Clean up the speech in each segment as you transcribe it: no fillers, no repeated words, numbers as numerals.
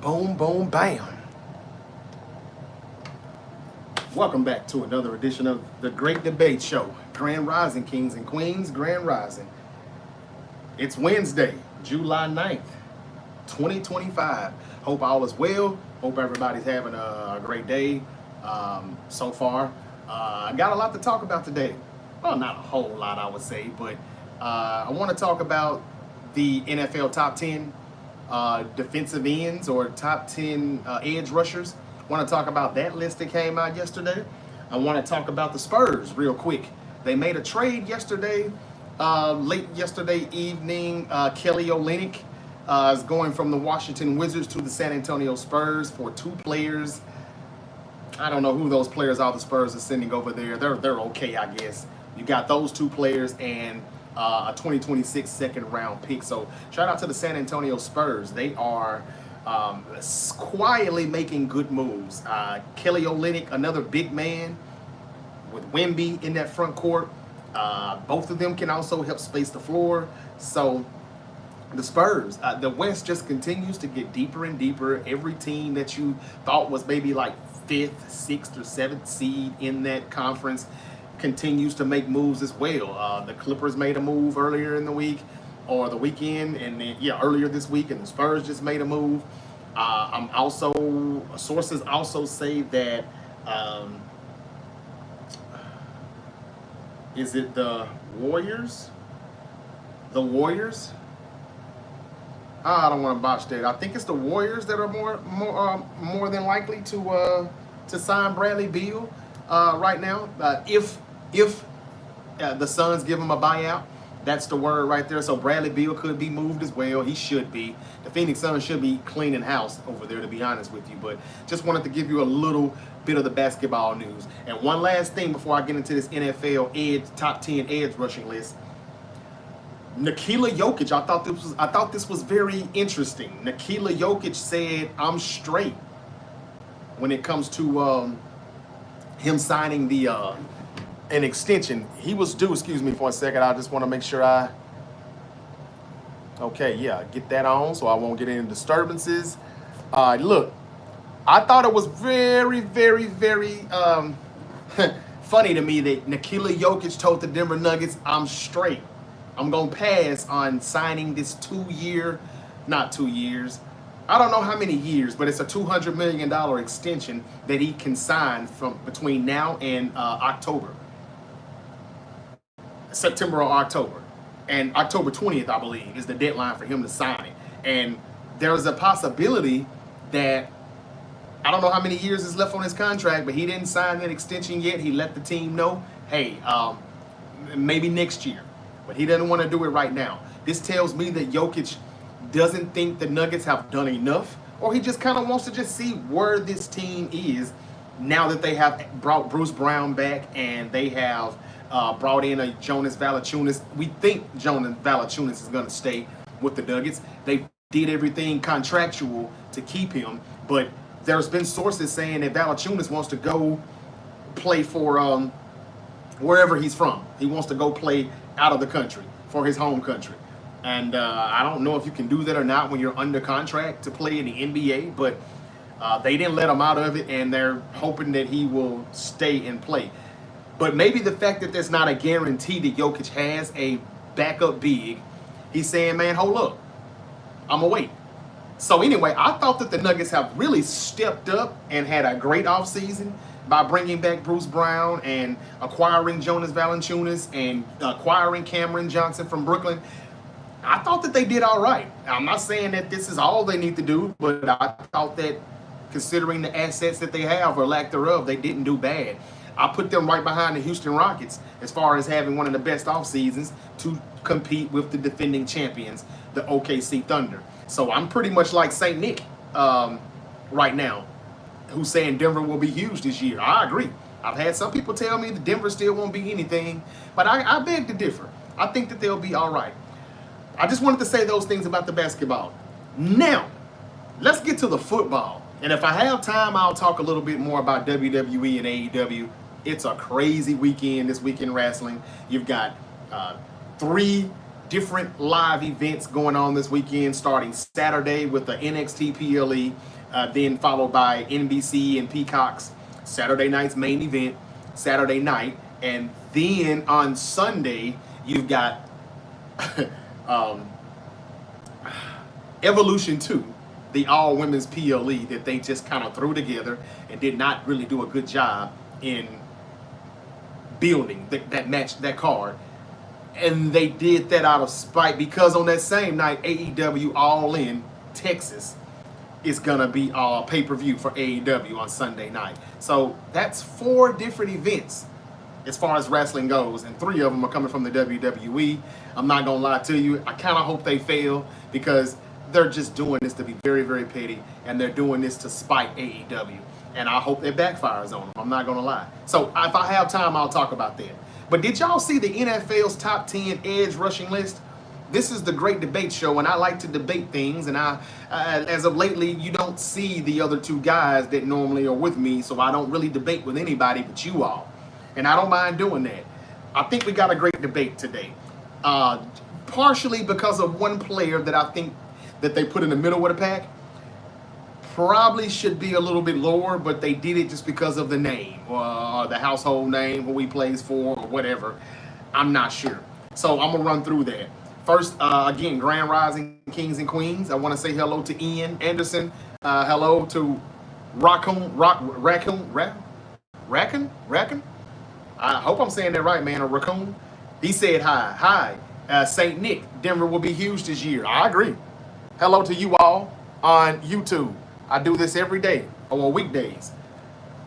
Boom, boom, bam. Welcome back to another edition of the Great Debate Show. Grand Rising, Kings and Queens, Grand Rising. It's Wednesday, July 9th, 2025. Hope all is well. Hope everybody's having a great day so far. I got a lot to talk about today. Well, not a whole lot, I would say, but I want to talk about the NFL top 10 defensive ends or top 10 edge rushers. I want to talk about that list that came out yesterday. I want to talk about the Spurs real quick. They made a trade yesterday, late yesterday evening. Kelly Olynyk is going from the Washington Wizards to the San Antonio Spurs for two players. I don't know who those players are the Spurs are sending over there. They're okay, I guess. You got those two players and a 2026 second round pick. So shout out to the San Antonio Spurs. They are quietly making good moves. Kelly Olynyk, another big man with Wemby in that front court. Both of them can also help space the floor. So the Spurs, the West just continues to get deeper and deeper. Every team that you thought was maybe like 5th, 6th, or 7th seed in that conference continues to make moves as well. The Clippers made a move earlier in the week or the weekend, and then, earlier this week, and the Spurs just made a move. Sources also say that, is it the Warriors? The Warriors? I don't want to botch that. I think it's the Warriors that are more than likely to sign Bradley Beal right now. If the Suns give him a buyout, that's the word right there. So Bradley Beal could be moved as well. He should be. The Phoenix Suns should be cleaning house over there, to be honest with you. But just wanted to give you a little bit of the basketball news. And one last thing before I get into this NFL top 10 edge rushing list. Nikola Jokic, I thought this was very interesting. Nikola Jokic said, "I'm straight" when it comes to him signing an extension. He was due, excuse me for a second. I just want to make sure get that on so I won't get any disturbances. Look, I thought it was very, very, very funny to me that Nikola Jokic told the Denver Nuggets, "I'm straight. I'm going to pass on signing this 2-year, not 2 years. I don't know how many years, but it's a $200 million extension that he can sign from between now and September or October. And October 20th, I believe, is the deadline for him to sign it. And there's a possibility that, I don't know how many years is left on his contract, but he didn't sign that extension yet. He let the team know, hey, maybe next year. But he doesn't want to do it right now. This tells me that Jokic doesn't think the Nuggets have done enough, or he just kind of wants to just see where this team is now that they have brought Bruce Brown back and they have brought in a Jonas Valanciunas. We think Jonas Valanciunas is going to stay with the Nuggets. They did everything contractual to keep him, but there's been sources saying that Valanciunas wants to go play for wherever he's from. He wants to go play out of the country for his home country. And I don't know if you can do that or not when you're under contract to play in the NBA, but they didn't let him out of it, and they're hoping that he will stay and play. But maybe the fact that there's not a guarantee that Jokic has a backup big, he's saying, man, hold up, I'm going to wait. So anyway, I thought that the Nuggets have really stepped up and had a great offseason by bringing back Bruce Brown and acquiring Jonas Valanciunas and acquiring Cameron Johnson from Brooklyn. I thought that they did all right. I'm not saying that this is all they need to do, but I thought that considering the assets that they have or lack thereof, they didn't do bad. I put them right behind the Houston Rockets as far as having one of the best off seasons to compete with the defending champions, the OKC Thunder. So I'm pretty much like St. Nick right now, who's saying Denver will be huge this year. I agree. I've had some people tell me that Denver still won't be anything, but I beg to differ. I think that they'll be all right. I just wanted to say those things about the basketball. Now, let's get to the football. And if I have time, I'll talk a little bit more about WWE and AEW. It's a crazy weekend this week in wrestling. You've got 3 different live events going on this weekend, starting Saturday with the NXT PLE. then followed by NBC and Peacock's Saturday night's main event, Saturday night. And then on Sunday, you've got um, Evolution 2, the all-women's PLE that they just kind of threw together and did not really do a good job in building that match, that card. And they did that out of spite because on that same night, AEW All In Texas is gonna be pay-per-view for AEW on Sunday night. So that's 4 different events as far as wrestling goes, and 3 of them are coming from the WWE. I'm not gonna lie to you, I kind of hope they fail because they're just doing this to be very, very petty, and they're doing this to spite AEW. And I hope it backfires on them. I'm not gonna lie. So if I have time, I'll talk about that. But did y'all see the NFL's top 10 edge rushing list? This is the Great Debate Show, and I like to debate things. And as of lately, you don't see the other 2 guys that normally are with me, so I don't really debate with anybody but you all. And I don't mind doing that. I think we got a great debate today. Partially because of one player that I think that they put in the middle of the pack. Probably should be a little bit lower, but they did it just because of the name, or the household name, who he plays for, or whatever. I'm not sure. So I'm going to run through that. First, again, Grand Rising Kings and Queens. I want to say hello to Ian Anderson. Hello to Raccoon. I hope I'm saying that right, man. Or Raccoon. He said hi. Hi. St. Nick. Denver will be huge this year. I agree. Hello to you all on YouTube. I do this every day, or weekdays.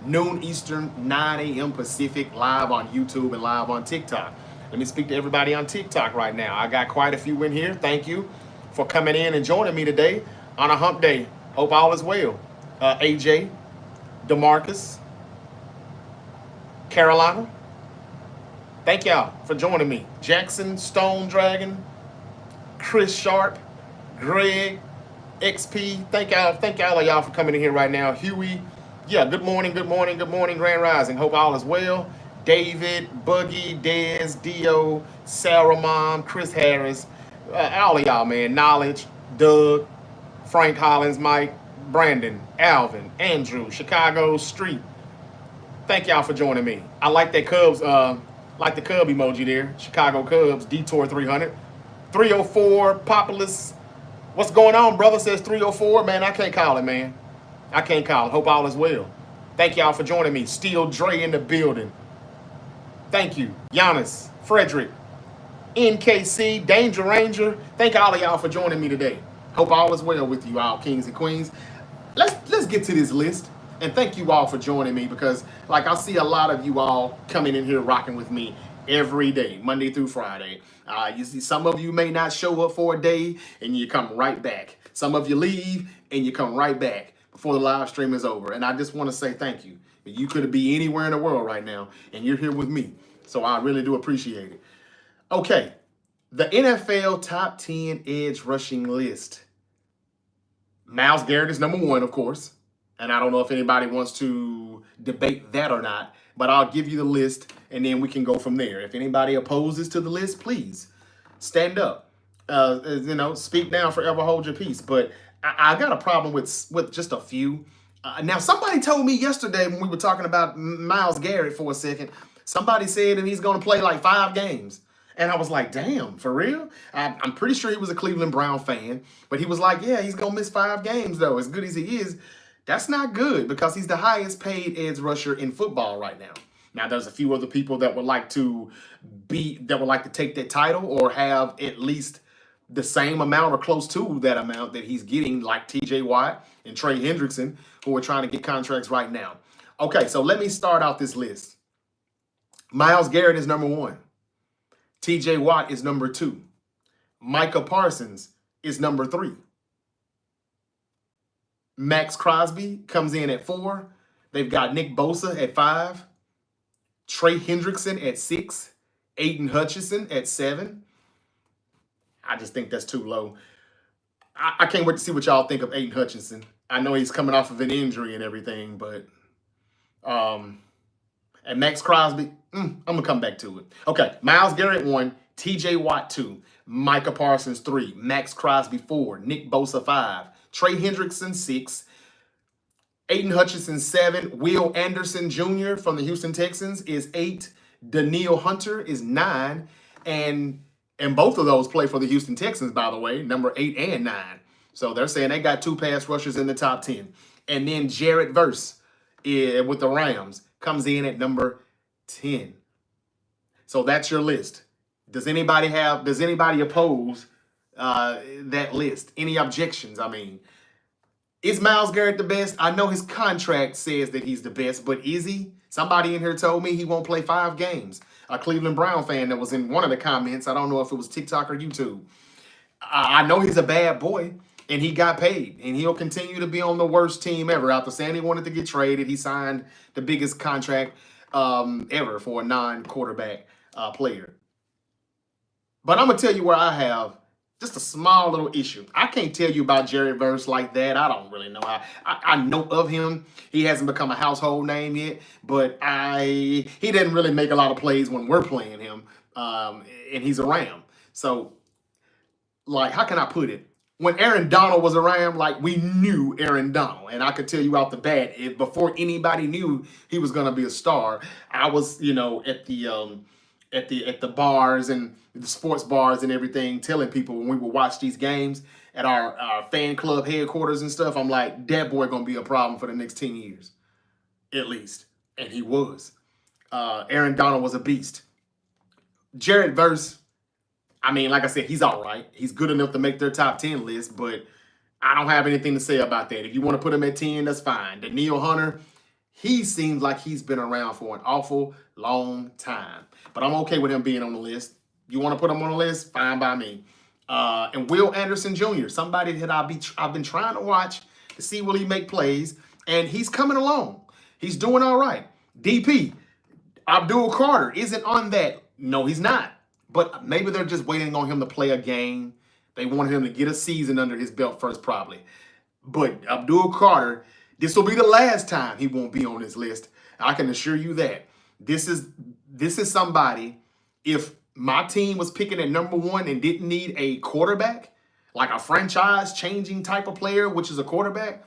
Noon Eastern, 9 a.m. Pacific, live on YouTube and live on TikTok. Let me speak to everybody on TikTok right now. I got quite a few in here. Thank you for coming in and joining me today on a hump day. Hope all is well. AJ, DeMarcus, Carolina. Thank y'all for joining me. Jackson, Stone Dragon, Chris Sharp, Greg, XP, thank all of y'all for coming in here right now. Huey, yeah, good morning, Grand Rising. Hope all is well. David, Buggy, Dez, Dio, Sarah Mom, Chris Harris, all of y'all, man. Knowledge, Doug, Frank Hollins, Mike, Brandon, Alvin, Andrew, Chicago Street. Thank y'all for joining me. I like that Cubs, like the Cub emoji there. Chicago Cubs, Detour 300. 304, Populous. What's going on, brother? Says 304. Man, I can't call it, man. I can't call it. Hope all is well. Thank y'all for joining me. Steel Dre in the building. Thank you. Giannis, Frederick, NKC, Danger Ranger. Thank all of y'all for joining me today. Hope all is well with you all, kings and queens. Let's get to this list. And thank you all for joining me because, like, I see a lot of you all coming in here rocking with me every day, Monday through Friday. You see, some of you may not show up for a day and you come right back. Some of you leave and you come right back before the live stream is over. And I just want to say thank you. You could be anywhere in the world right now and you're here with me. So I really do appreciate it. Okay, the NFL top 10 edge rushing list. Myles Garrett is number 1, of course. And I don't know if anybody wants to debate that or not, but I'll give you the list and then we can go from there. If anybody opposes to the list, please stand up. Speak now, forever hold your peace. But I got a problem with just a few. Now, somebody told me yesterday when we were talking about Myles Garrett for a second, somebody said that he's going to play like 5 games. And I was like, damn, for real? I'm pretty sure he was a Cleveland Brown fan, but he was like, yeah, he's going to miss 5 games, though. As good as he is, that's not good because he's the highest paid edge rusher in football right now. Now, there's a few other people that would like to take that title or have at least the same amount or close to that amount that he's getting, like TJ Watt and Trey Hendrickson, who are trying to get contracts right now. Okay, so let me start out this list. Myles Garrett is number 1. TJ Watt is number 2. Micah Parsons is number 3. Max Crosby comes in at 4. They've got Nick Bosa at 5. Trey Hendrickson at 6. Aiden Hutchinson at 7. I just think that's too low. I can't wait to see what y'all think of Aiden Hutchinson. I know he's coming off of an injury and everything, but and Max Crosby, I'm going to come back to it. Okay, Myles Garrett 1, TJ Watt 2, Micah Parsons 3, Max Crosby 4, Nick Bosa 5, Trey Hendrickson 6, Aiden Hutchinson, 7. Will Anderson Jr. from the Houston Texans is 8. Daniil Hunter is 9. And both of those play for the Houston Texans, by the way, number 8 and 9. So they're saying they got 2 pass rushers in the top 10. And then Jared Verse with the Rams comes in at number 10. So that's your list. Does anybody oppose that list? Any objections? I mean, is Myles Garrett the best? I know his contract says that he's the best, but is he? Somebody in here told me he won't play 5 games. A Cleveland Brown fan that was in one of the comments. I don't know if it was TikTok or YouTube. I know he's a bad boy, and he got paid, and he'll continue to be on the worst team ever. After saying he wanted to get traded, he signed the biggest contract ever for a non-quarterback player. But I'm going to tell you where I have just a small little issue. I can't tell you about Jared Verse like that. I don't really know. I know of him. He hasn't become a household name yet, but he didn't really make a lot of plays when we're playing him, and he's a Ram. So, like, how can I put it? When Aaron Donald was a Ram, like, we knew Aaron Donald, and I could tell you out the bat, before anybody knew he was going to be a star, I was, at the bars and the sports bars and everything, telling people when we would watch these games at our fan club headquarters and stuff, I'm like, that boy gonna be a problem for the next 10 years, at least. And he was. Aaron Donald was a beast. Jared Verse, I mean, like I said, he's all right. He's good enough to make their top 10 list, but I don't have anything to say about that. If you want to put him at 10, that's fine. Daniil Hunter, he seems like he's been around for an awful long time. But I'm okay with him being on the list. You want to put him on the list? Fine by me. And Will Anderson Jr., somebody that I've been trying to watch to see will he make plays, and he's coming along. He's doing all right. DP, Abdul Carter isn't on that. No, he's not. But maybe they're just waiting on him to play a game. They want him to get a season under his belt first, probably. But Abdul Carter, this will be the last time he won't be on this list. I can assure you that. This is somebody, if my team was picking at number 1 and didn't need a quarterback, like a franchise-changing type of player, which is a quarterback,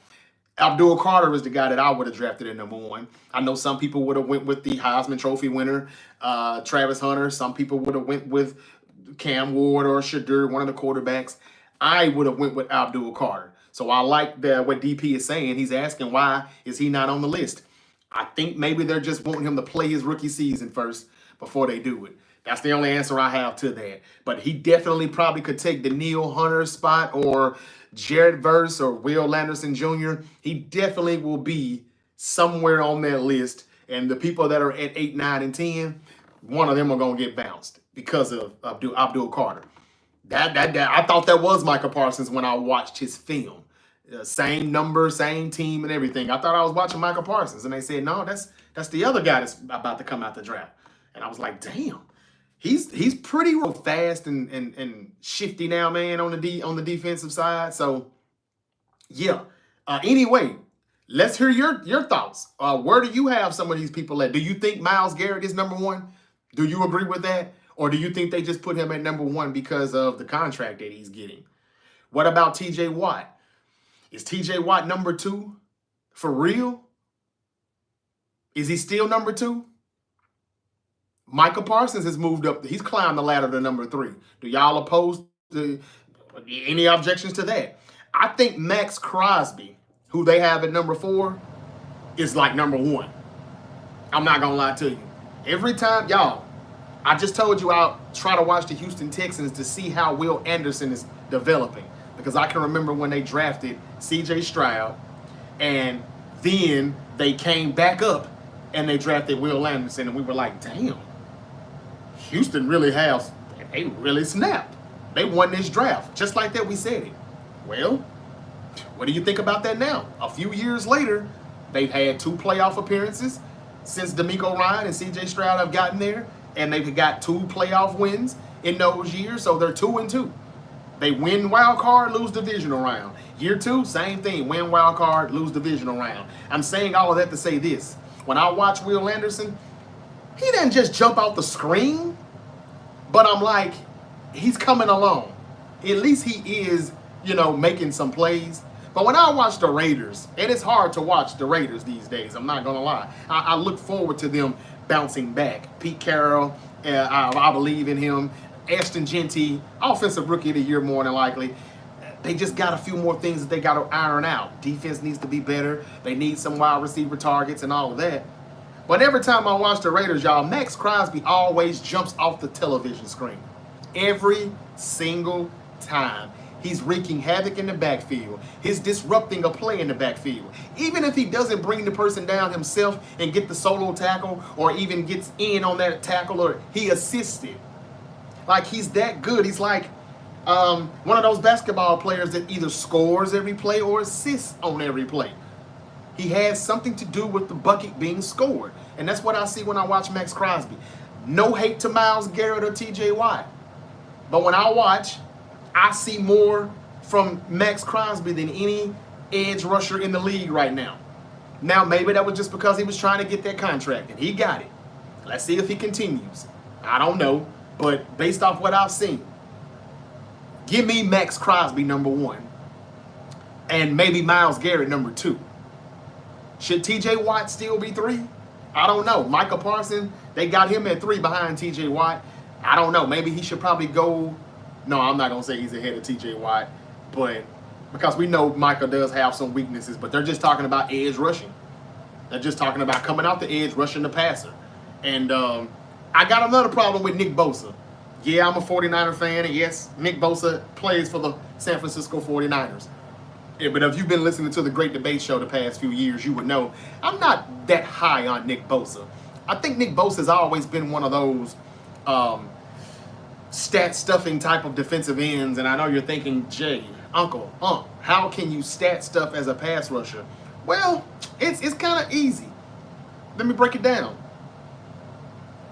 Abdul Carter is the guy that I would have drafted at number 1. I know some people would have went with the Heisman Trophy winner, Travis Hunter. Some people would have went with Cam Ward or Shadur, one of the quarterbacks. I would have went with Abdul Carter. So I like what DP is saying. He's asking why is he not on the list. I think maybe they're just wanting him to play his rookie season first before they do it. That's the only answer I have to that. But he definitely probably could take Daniil Hunter's spot or Jared Verse or Will Anderson Jr. He definitely will be somewhere on that list. And the people that are at 8, 9, and 10, one of them are going to get bounced because of Abdul Carter. I thought that was Micah Parsons when I watched his film. Same number, same team, and everything. I thought I was watching Micah Parsons, and they said, no, that's the other guy that's about to come out the draft. And I was like, damn, he's pretty real fast and shifty now, man, on the defensive side. So, yeah. Anyway, let's hear your thoughts. Where do you have some of these people at? Do you think Myles Garrett is number 1? Do you agree with that? Or do you think they just put him at number 1 because of the contract that he's getting? What about TJ Watt? Is TJ Watt number 2 for real? Is he still number 2? Micah Parsons has moved up. He's climbed the ladder to number 3. Do y'all oppose any objections to that? I think Max Crosby, who they have at number 4, is like number 1. I'm not going to lie to you. Every time, y'all, I just told you I'll try to watch the Houston Texans to see how Will Anderson is developing. Because I can remember when they drafted C.J. Stroud, and then they came back up and they drafted Will Anderson, and we were like, damn, Houston they really snapped. They won this draft. Just like that, we said it. Well, what do you think about that now? A few years later, they've had 2 playoff appearances since DeMeco Ryan and C.J. Stroud have gotten there, and they've got 2 playoff wins in those years, so they're 2-2. They win wild card, lose divisional round. Year 2, same thing. Win wild card, lose divisional round. I'm saying all of that to say this. When I watch Will Anderson, he didn't just jump out the screen, but I'm like, he's coming along. At least he is, making some plays. But when I watch the Raiders, and it's hard to watch the Raiders these days, I'm not going to lie. I look forward to them bouncing back. Pete Carroll, I believe in him. Ashton Genty, offensive rookie of the year more than likely. They just got a few more things that they got to iron out. Defense needs to be better. They need some wide receiver targets and all of that. But every time I watch the Raiders, y'all, Max Crosby always jumps off the television screen. Every single time. He's wreaking havoc in the backfield. He's disrupting a play in the backfield. Even if he doesn't bring the person down himself and get the solo tackle or even gets in on that tackle or he assisted. Like, he's that good. He's like one of those basketball players that either scores every play or assists on every play. He has something to do with the bucket being scored. And that's what I see when I watch Max Crosby. No hate to Myles Garrett or TJ Watt. But when I watch, I see more from Max Crosby than any edge rusher in the league right now. Now, maybe that was just because he was trying to get that contract, and he got it. Let's see if he continues. I don't know, but based off what I've seen, give me Max Crosby number 1, and maybe Myles Garrett number 2. Should TJ Watt still be 3? I don't know. Micah Parsons, they got him at 3 behind TJ Watt. I don't know. Maybe he should probably go. No, I'm not going to say he's ahead of TJ Watt, but because we know Micah does have some weaknesses, but they're just talking about edge rushing. They're just talking about coming out the edge, rushing the passer. And I got another problem with Nick Bosa. Yeah, I'm a 49er fan, and yes, Nick Bosa plays for the San Francisco 49ers. Yeah, but if you've been listening to the Great Debate Show the past few years, you would know I'm not that high on Nick Bosa. I think Nick Bosa has always been one of those stat stuffing type of defensive ends, and I know you're thinking, Jay, Uncle, how can you stat stuff as a pass rusher? Well, it's kind of easy. Let me break it down.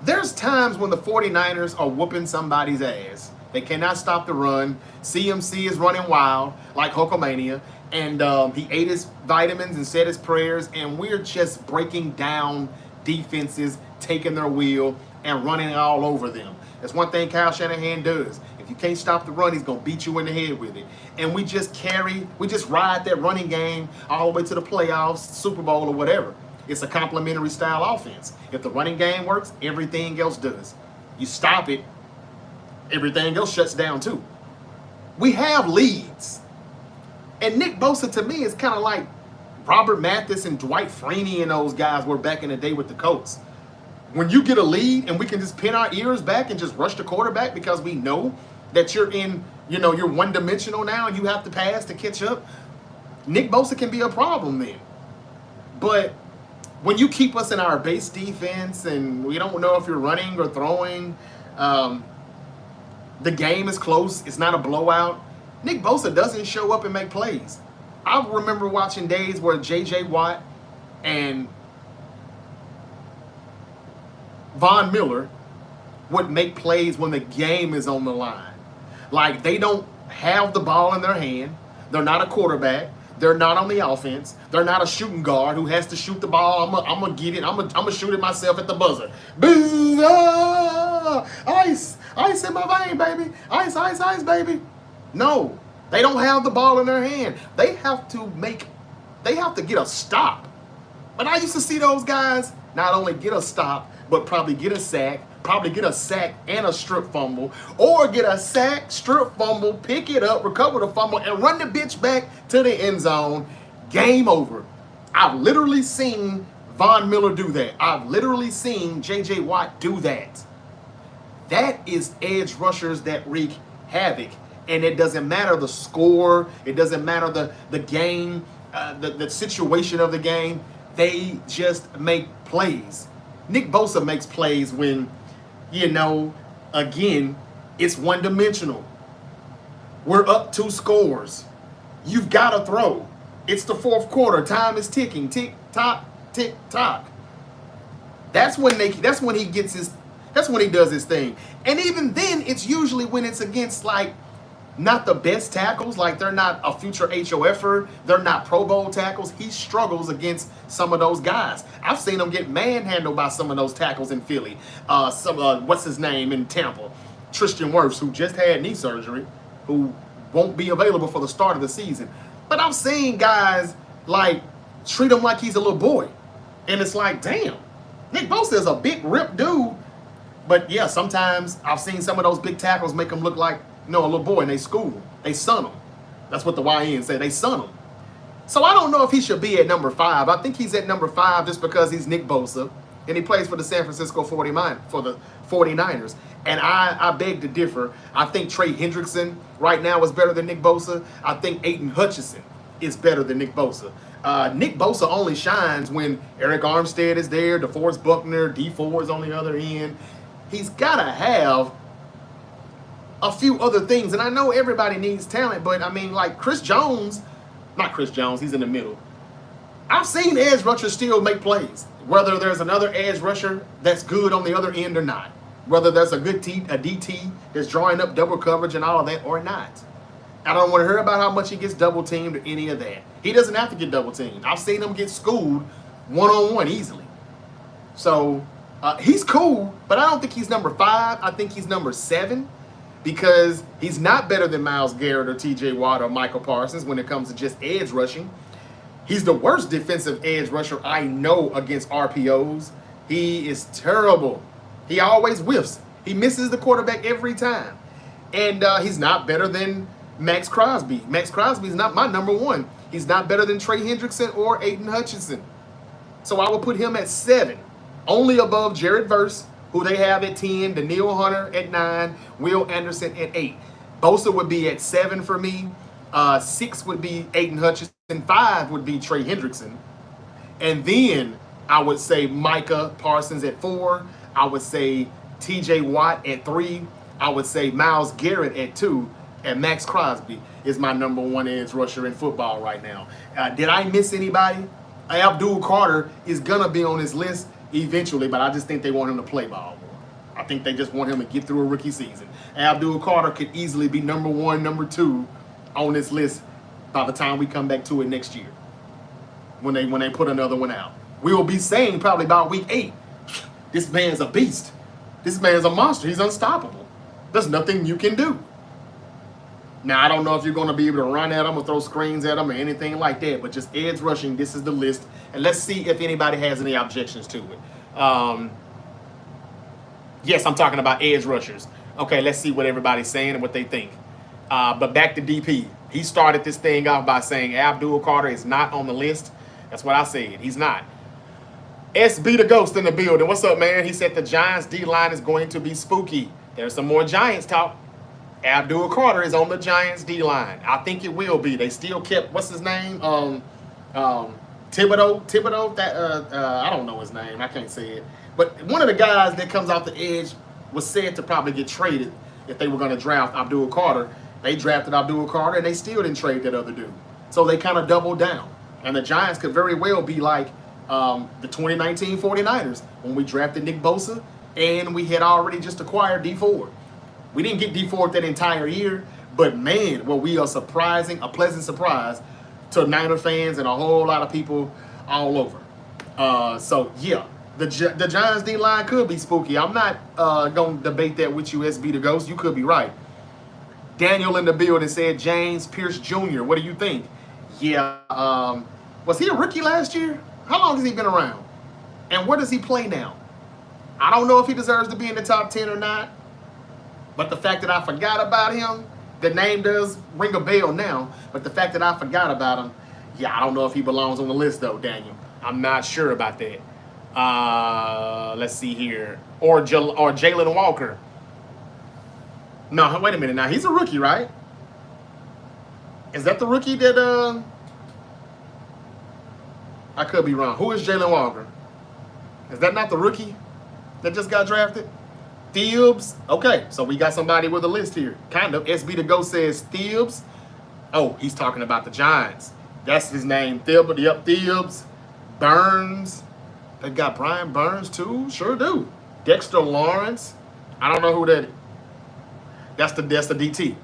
There's times when the 49ers are whooping somebody's ass. They cannot stop the run. CMC is running wild like Hulkamania, and he ate his vitamins and said his prayers, and we're just breaking down defenses, taking their wheel, and running all over them. That's one thing Kyle Shanahan does. If you can't stop the run, he's going to beat you in the head with it. And we just ride that running game all the way to the playoffs, Super Bowl, or whatever. It's a complementary style offense. If the running game works, everything else does. You stop it, everything else shuts down too. We have leads. And Nick Bosa, to me, is kind of like Robert Mathis and Dwight Freeney and those guys were back in the day with the Colts. When you get a lead and we can just pin our ears back and just rush the quarterback because we know that you're you're one-dimensional now and you have to pass to catch up, Nick Bosa can be a problem then. But when you keep us in our base defense and we don't know if you're running or throwing, the game is close, it's not a blowout, Nick Bosa doesn't show up and make plays. I remember watching days where J.J. Watt and Von Miller would make plays when the game is on the line. Like, they don't have the ball in their hand. They're not a quarterback. They're not on the offense. They're not a shooting guard who has to shoot the ball. I'm going to get it. I'm going to shoot it myself at the buzzer. Boo! Ah! Ice! Ice in my vein, baby. Ice, ice, ice, baby. No. They don't have the ball in their hand. They have to get a stop. But I used to see those guys not only get a stop, but probably get a sack and a strip fumble, or get a sack, strip fumble, pick it up, recover the fumble, and run the bitch back to the end zone. Game over. I've literally seen Von Miller do that. I've literally seen J.J. Watt do that. That is edge rushers that wreak havoc. And it doesn't matter the score. It doesn't matter the game, the situation of the game. They just make plays. Nick Bosa makes plays when, again, it's one-dimensional. We're up 2 scores. You've got to throw. It's the fourth quarter. Time is ticking. Tick tock, tick tock. That's when he does his thing. And even then, it's usually when it's against not the best tackles, like they're not a future HOFer, they're not Pro Bowl tackles. He struggles against some of those guys. I've seen him get manhandled by some of those tackles in Philly. What's his name in Tampa? Tristan Wirfs, who just had knee surgery, who won't be available for the start of the season. But I've seen guys like treat him like he's a little boy. And it's like, damn, Nick Bosa is a big ripped dude. But yeah, sometimes I've seen some of those big tackles make him look like, a little boy, and they school him. They son him. That's what the YN say. They son him. So I don't know if he should be at number 5. I think he's at number 5 just because he's Nick Bosa, and he plays for the San Francisco 49ers. And I beg to differ. I think Trey Hendrickson right now is better than Nick Bosa. I think Aiden Hutchinson is better than Nick Bosa. Nick Bosa only shines when Eric Armstead is there, DeForest Buckner, D Ford is on the other end. He's got to have a few other things. And I know everybody needs talent, but I mean, like Chris Jones, not Chris Jones, he's in the middle. I've seen edge rushers still make plays, whether there's another edge rusher that's good on the other end or not, whether there's a good DT that's drawing up double coverage and all of that or not. I don't want to hear about how much he gets double teamed or any of that. He doesn't have to get double teamed. I've seen him get schooled one-on-one easily. So he's cool, but I don't think he's number 5. I think he's number 7 because he's not better than Myles Garrett or TJ Watt or Michael Parsons when it comes to just edge rushing. He's the worst defensive edge rusher I know against RPOs. He is terrible. He always whiffs. He misses the quarterback every time. And he's not better than Max Crosby. Max Crosby is not my number 1. He's not better than Trey Hendrickson or Aiden Hutchinson. So I will put him at 7, only above Jared Verse, who they have at 10, Daniil Hunter at 9, Will Anderson at 8. Bosa would be at 7 for me. 6 would be Aiden Hutchinson. 5 would be Trey Hendrickson. And then I would say Micah Parsons at 4. I would say TJ Watt at 3. I would say Myles Garrett at 2. And Max Crosby is my number 1 edge rusher in football right now. Did I miss anybody? Abdul Carter is going to be on this list eventually, but I just think they want him to play ball more. I think they just want him to get through a rookie season. Abdul Carter could easily be number 1, number 2 on this list by the time we come back to it next year when they put another one out. We will be saying probably about week 8, this man's a beast. This man's a monster. He's unstoppable. There's nothing you can do. Now, I don't know if you're going to be able to run at him or throw screens at him or anything like that, but just edge rushing, this is the list. And let's see if anybody has any objections to it. Yes, I'm talking about edge rushers. Okay, let's see what everybody's saying and what they think. But back to DP. He started this thing off by saying Abdul Carter is not on the list. That's what I said. He's not. SB the Ghost in the building. What's up, man? He said the Giants D-line is going to be spooky. There's some more Giants talk. Abdul Carter is on the Giants D-line. I think it will be. They still kept, what's his name? Thibodeau. That I don't know his name. I can't say it. But one of the guys that comes off the edge was said to probably get traded if they were going to draft Abdul Carter. They drafted Abdul Carter, and they still didn't trade that other dude. So they kind of doubled down. And the Giants could very well be like the 2019 49ers when we drafted Nick Bosa, and we had already just acquired D Ford. We didn't get D Ford that entire year, but man, were we a pleasant surprise to Niner fans and a whole lot of people all over. So yeah, the Giants D-line could be spooky. I'm not going to debate that with you, SB the Ghost. You could be right. Daniel in the building said James Pierce Jr. What do you think? Yeah, was he a rookie last year? How long has he been around? And where does he play now? I don't know if he deserves to be in the top 10 or not. But the fact that I forgot about him, the name does ring a bell now. But the fact that I forgot about him, yeah, I don't know if he belongs on the list though, Daniel. I'm not sure about that. Let's see here. Or Jalen Walker. No, wait a minute now. He's a rookie, right? Is that the rookie that I could be wrong. Who is Jalen Walker? Is that not the rookie that just got drafted? Thibs. Okay, so we got somebody with a list here. Kind of. SB the Ghost says Thibs. Oh, he's talking about the Giants. That's his name. Thibs. Yep, Thibs. Burns. They got Brian Burns too. Sure do. Dexter Lawrence. I don't know who that is. That's the DT.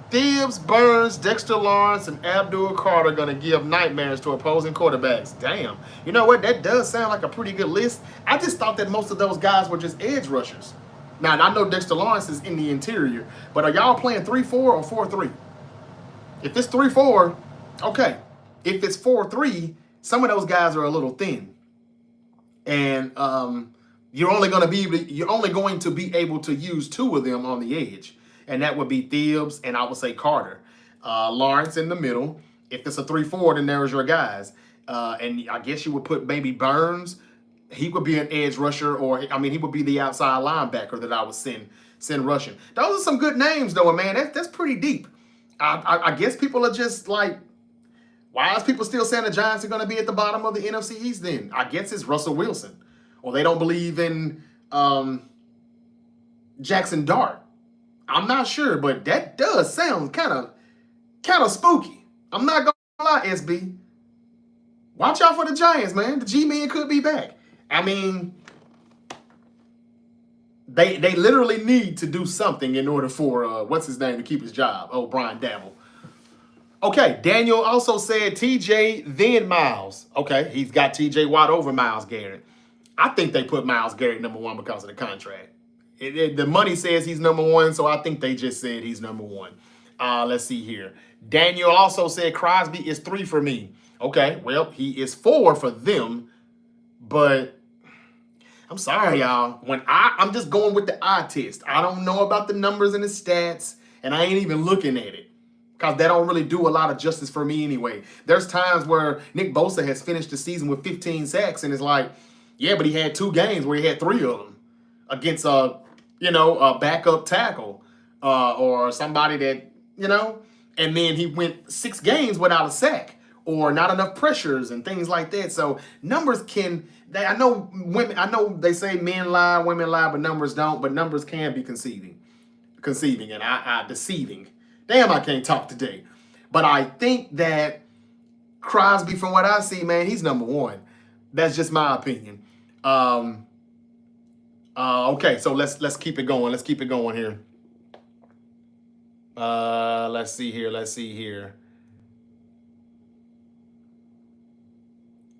Thibs, Burns, Dexter Lawrence, and Abdul Carter are going to give nightmares to opposing quarterbacks. Damn. You know what? That does sound like a pretty good list. I just thought that most of those guys were just edge rushers. Now, I know Dexter Lawrence is in the interior, but are y'all playing 3-4 or 4-3? If it's 3-4, okay. If it's 4-3, some of those guys are a little thin, and you're only going to be able to use two of them on the edge, and that would be Thibs and I would say Carter. Lawrence in the middle. If it's a 3-4, then there's your guys. And I guess you would put maybe Burns. He would be an edge rusher, or I mean, he would be the outside linebacker that I would send rushing. Those are some good names, though, man. That's pretty deep. I guess people are just like, why is people still saying the Giants are going to be at the bottom of the NFC East? Then I guess it's Russell Wilson, or they don't believe in Jackson Dart. I'm not sure, but that does sound kind of spooky. I'm not gonna lie, SB. Watch out for the Giants, man. The G-Man could be back. I mean, they literally need to do something in order for what's his name to keep his job. Oh, Brian Dabble. Okay, Daniel also said TJ then Miles. Okay, he's got TJ Watt over Myles Garrett. I think they put Myles Garrett number one because of the contract. The money says he's number one, so I think they just said he's number one. Let's see here. Daniel also said Crosby is 3 for me. Okay, well, he is 4 for them, but I'm sorry, y'all. I'm just going with the eye test. I don't know about the numbers and the stats, and I ain't even looking at it because that don't really do a lot of justice for me anyway. There's times where Nick Bosa has finished the season with 15 sacks, and it's like, yeah, but he had 2 games where he had 3 of them against a backup tackle or somebody that, and then he went 6 games without a sack or not enough pressures and things like that. So numbers I know they say men lie, women lie, but numbers don't, but numbers can be conceiving and deceiving. Damn, I can't talk today. But I think that Crosby, from what I see, man, he's number one. That's just my opinion. Okay, so let's keep it going. Let's keep it going here. Let's see here.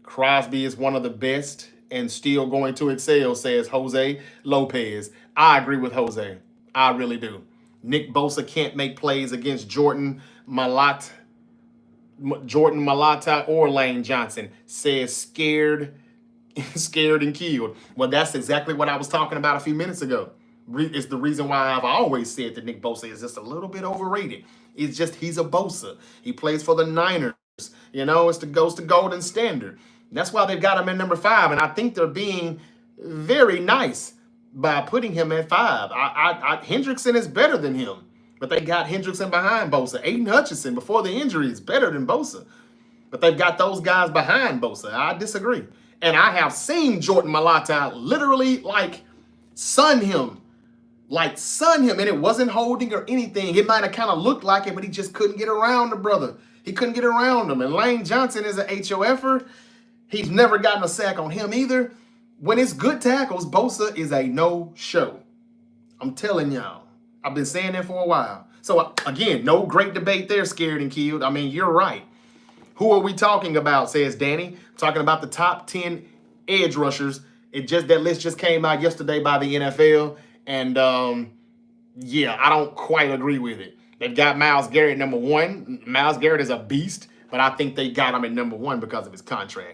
Crosby is one of the best and still going to excel, says Jose Lopez. I agree with Jose. I really do. Nick Bosa can't make plays against Jordan Mailata or Lane Johnson, says scared and killed. Well, that's exactly what I was talking about a few minutes ago. It's the reason why I've always said that Nick Bosa is just a little bit overrated. It's just he's a Bosa. He plays for the Niners. It's the golden standard. That's why they've got him at number 5, and I think they're being very nice by putting him at 5. Hendrickson is better than him, but they got Hendrickson behind Bosa. Aiden Hutchinson before the injury is better than Bosa, but they've got those guys behind Bosa. I disagree. And I have seen Jordan Mailata literally sun him, and it wasn't holding or anything. It might have kind of looked like it, but he just couldn't get around the brother. He couldn't get around him. And Lane Johnson is an HOFer. He's never gotten a sack on him either. When it's good tackles, Bosa is a no-show. I'm telling y'all. I've been saying that for a while. So, again, no great debate there, scared and killed. I mean, you're right. Who are we talking about, says Danny. Talking about the top 10 edge rushers. That list just came out yesterday by the NFL. And, I don't quite agree with it. They've got Myles Garrett number 1. Myles Garrett is a beast, but I think they got him at number 1 because of his contract.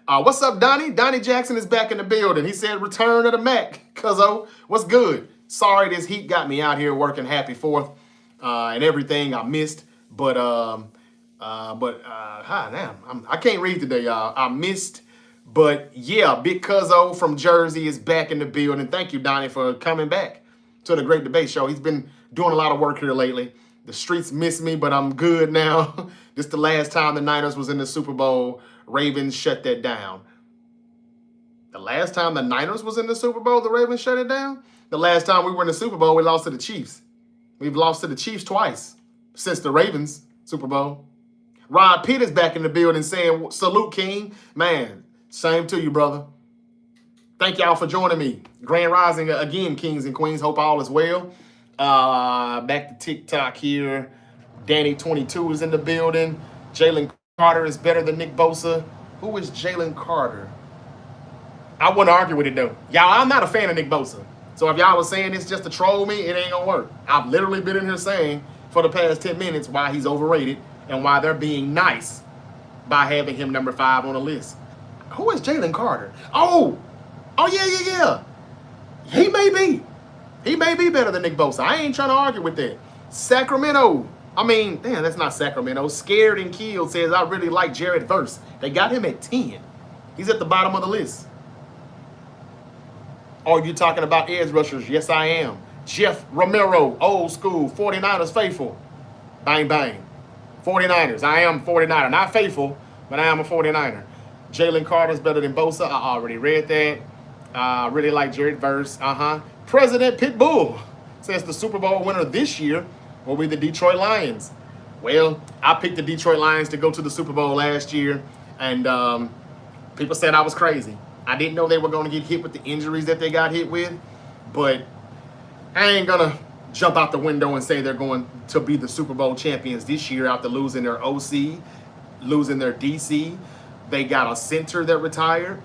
What's up, Donnie? Donnie Jackson is back in the building. He said, return of the Mac. Cuzzo, what's good? Sorry this heat got me out here working happy 4th and everything I missed. But I can't read today, y'all. I missed. But, yeah, Big Cuzzo from Jersey is back in the building. Thank you, Donnie, for coming back to the Great Debate Show. He's been doing a lot of work here lately. The streets miss me, but I'm good now. This the last time the Niners was in the Super Bowl. Ravens shut that down. The last time the Niners was in the Super Bowl, the Ravens shut it down? The last time we were in the Super Bowl, we lost to the Chiefs. We've lost to the Chiefs twice since the Ravens Super Bowl. Rod Pitt is back in the building saying, salute, King. Man, same to you, brother. Thank y'all for joining me. Grand Rising again, kings and queens. Hope all is well. Back to TikTok here. Danny22 is in the building. Jalen Carter is better than Nick Bosa. Who is Jalen Carter? I wouldn't argue with it, though. Y'all, I'm not a fan of Nick Bosa. So if y'all was saying this just to troll me, it ain't going to work. I've literally been in here saying for the past 10 minutes why he's overrated and why they're being nice by having him number 5 on the list. Who is Jalen Carter? Oh, yeah. He may be. He may be better than Nick Bosa. I ain't trying to argue with that. Sacramento. I mean, damn, that's not Sacramento. Scared and Killed says, I really like Jared Verse. They got him at 10. He's at the bottom of the list. Oh, you talking about edge rushers? Yes, I am. Jeff Romero, old school, 49ers faithful. Bang, bang. 49ers. I am 49er. Not faithful, but I am a 49er. Jalen Carter's better than Bosa. I already read that. I really like Jared Verse. President Pitbull says the Super Bowl winner this year will be the Detroit Lions. Well, I picked the Detroit Lions to go to the Super Bowl last year, and people said I was crazy. I didn't know they were going to get hit with the injuries that they got hit with, but I ain't going to jump out the window and say they're going to be the Super Bowl champions this year after losing their OC, losing their DC. They got a center that retired.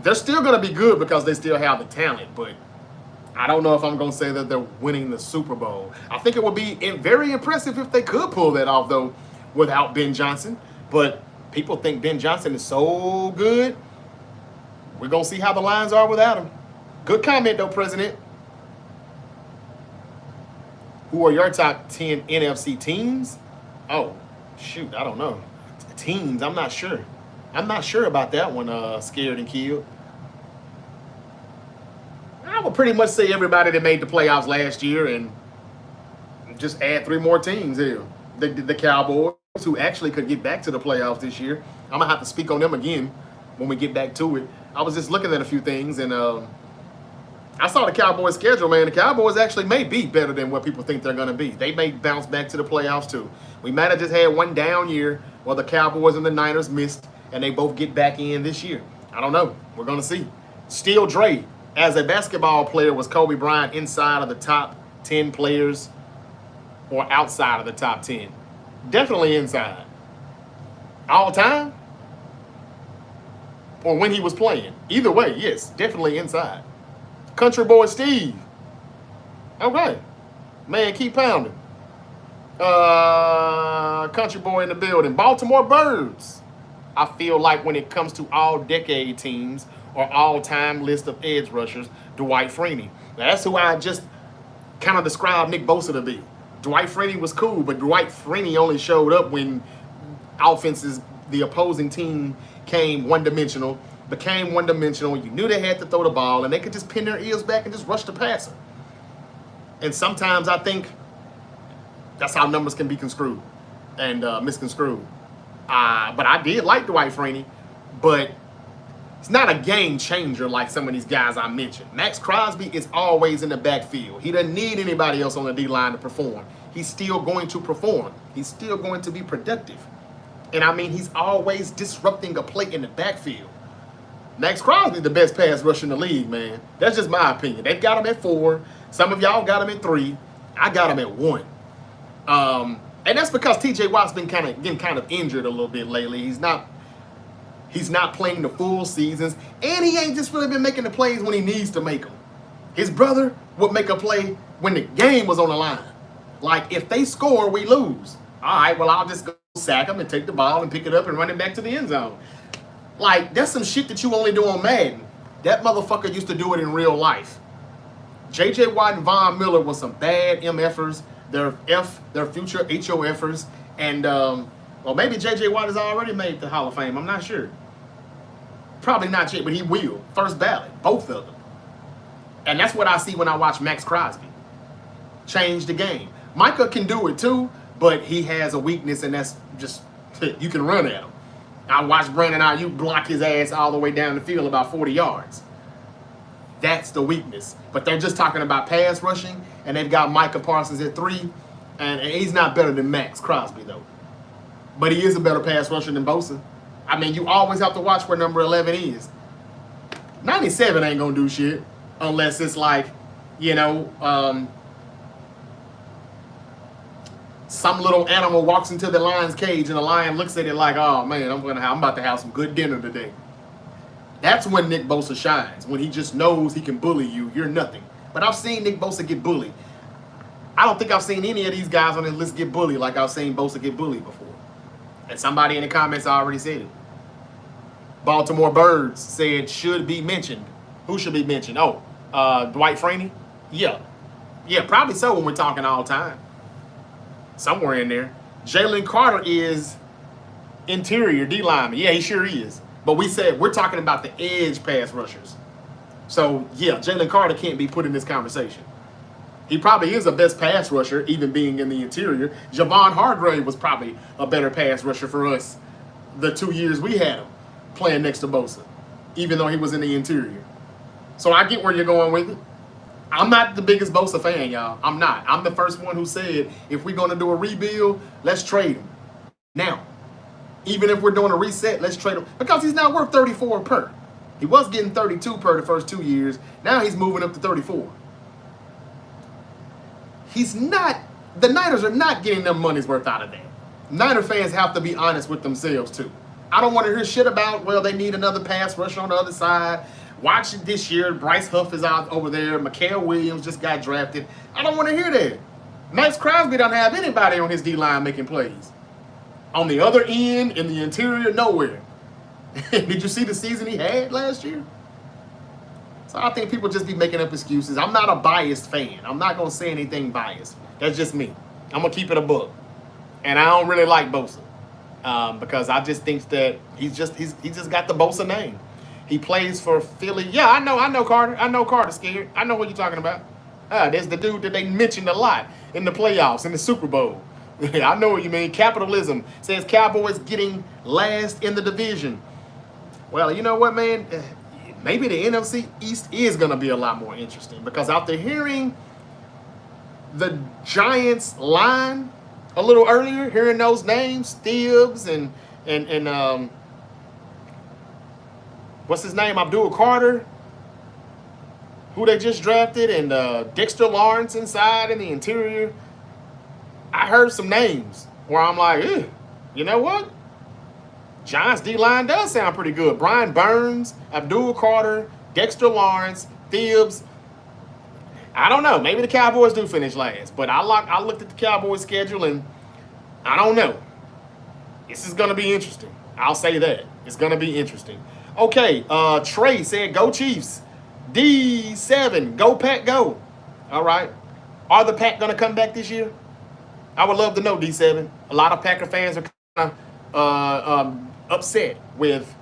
They're still going to be good because they still have the talent, but I don't know if I'm going to say that they're winning the Super Bowl. I think it would be very impressive if they could pull that off, though, without Ben Johnson. But people think Ben Johnson is so good. We're going to see how the Lions are without him. Good comment, though, President. Who are your top 10 NFC teams? Oh, shoot, I don't know. Teams, I'm not sure. I'm not sure about that one, Scared and Killed. I would pretty much say everybody that made the playoffs last year and just add 3 more teams here. The Cowboys, who actually could get back to the playoffs this year. I'm going to have to speak on them again when we get back to it. I was just looking at a few things, and I saw the Cowboys' schedule, man. The Cowboys actually may be better than what people think they're going to be. They may bounce back to the playoffs, too. We might have just had one down year where the Cowboys and the Niners missed, and they both get back in this year. I don't know. We're going to see. Still Dre, as a basketball player, was Kobe Bryant inside of the top 10 players or outside of the top 10? Definitely inside. All time? Or when he was playing? Either way, yes, definitely inside. Country Boy Steve. Okay. Man, keep pounding. Country Boy in the building. Baltimore Birds. I feel like when it comes to all-decade teams or all-time list of edge rushers, Dwight Freeney. Now, that's who I just kind of described Nick Bosa to be. Dwight Freeney was cool, but Dwight Freeney only showed up when offenses, the opposing team, became one-dimensional. You knew they had to throw the ball, and they could just pin their ears back and just rush the passer. And sometimes I think that's how numbers can be construed and misconstrued. But I did like Dwight Freeney, but it's not a game changer like some of these guys I mentioned. Max Crosby is always in the backfield. He doesn't need anybody else on the D-line to perform. He's still going to perform. He's still going to be productive. And I mean, he's always disrupting a play in the backfield. Max Crosby the best pass rusher in the league, man. That's just my opinion. They've got him at 4. Some of y'all got him at 3. I got him at 1. And that's because T.J. Watt's been getting kind of injured a little bit lately. He's not playing the full seasons, and he ain't just really been making the plays when he needs to make them. His brother would make a play when the game was on the line. Like, if they score, we lose. All right, well, I'll just go sack him and take the ball and pick it up and run it back to the end zone. Like, that's some shit that you only do on Madden. That motherfucker used to do it in real life. J.J. Watt and Von Miller were some bad MFers. They're future HOFers. And, well, maybe J.J. Watt has already made the Hall of Fame. I'm not sure. Probably not yet, but he will. First ballot. Both of them. And that's what I see when I watch Max Crosby. Change the game. Micah can do it too, but he has a weakness, and that's just, you can run at him. I watched Brandon Ayuk block his ass all the way down the field about 40 yards. That's the weakness. But they're just talking about pass rushing, and they've got Micah Parsons at 3, and he's not better than Max Crosby, though. But he is a better pass rusher than Bosa. I mean, you always have to watch where number 11 is. 97 ain't going to do shit unless it's like, you know, some little animal walks into the lion's cage and the lion looks at it like, oh, man, I'm about to have some good dinner today. That's when Nick Bosa shines, when he just knows he can bully you. You're nothing. But I've seen Nick Bosa get bullied. I don't think I've seen any of these guys on this list get bullied like I've seen Bosa get bullied before. And somebody in the comments already said it. Baltimore Birds said should be mentioned. Who should be mentioned? Oh, Dwight Freeney? Yeah. Yeah, probably so when we're talking all time. Somewhere in there. Jalen Carter is interior D lineman. Yeah, he sure is. But we said we're talking about the edge pass rushers. So, yeah, Jalen Carter can't be put in this conversation. He probably is the best pass rusher, even being in the interior. Javon Hargrave was probably a better pass rusher for us the 2 years we had him playing next to Bosa, even though he was in the interior. So I get where you're going with it. I'm not the biggest Bosa fan, y'all. I'm not. I'm the first one who said, if we're going to do a rebuild, let's trade him. Now, even if we're doing a reset, let's trade him. Because he's not worth 34 per. He was getting 32 per the first 2 years. Now he's moving up to 34. He's not, the Niners are not getting their money's worth out of that. Niner fans have to be honest with themselves too. I don't want to hear shit about, well, they need another pass rusher on the other side. Watch it this year. Bryce Huff is out over there. Mikael Williams just got drafted. I don't want to hear that. Max Crosby doesn't have anybody on his D-line making plays. On the other end, in the interior, nowhere. Did you see the season he had last year? So I think people just be making up excuses. I'm not a biased fan. I'm not going to say anything biased. That's just me. I'm going to keep it a buck. And I don't really like Bosa. Because I just think that he just got the Bosa name. He plays for Philly. Yeah, I know Carter. I know Carter scared. I know what you're talking about. There's the dude that they mentioned a lot in the playoffs, in the Super Bowl. I know what you mean. Capitalism says Cowboys getting last in the division. Well, you know what, man? Maybe the NFC East is going to be a lot more interesting because after hearing the Giants line a little earlier, hearing those names, Thibs and what's his name, Abdul Carter, who they just drafted, and Dexter Lawrence inside in the interior, I heard some names where I'm like, you know what? Giants D-line does sound pretty good. Brian Burns, Abdul Carter, Dexter Lawrence, Thibs. I don't know. Maybe the Cowboys do finish last. But I looked at the Cowboys schedule, and I don't know. This is going to be interesting. I'll say that. It's going to be interesting. Okay, Trey said, go Chiefs. D7, go Pack, go. All right. Are the Pack going to come back this year? I would love to know, D7. A lot of Packer fans are kind of upset with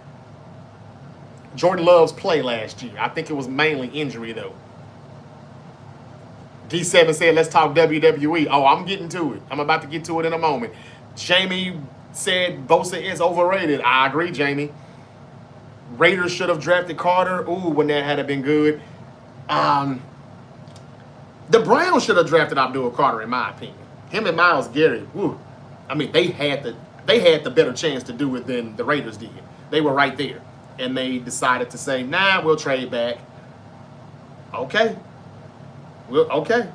Jordan Love's play last year. I think it was mainly injury, though. D7 said, let's talk WWE. Oh, I'm getting to it. I'm about to get to it in a moment. Jamie said Bosa is overrated. I agree, Jamie. Raiders should have drafted Carter. Ooh, when that had been good. The Browns should have drafted Abdul Carter, in my opinion. Him and Myles Garrett. Ooh. I mean, they had the better chance to do it than the Raiders did. They were right there. And they decided to say, nah, we'll trade back. Okay. Okay.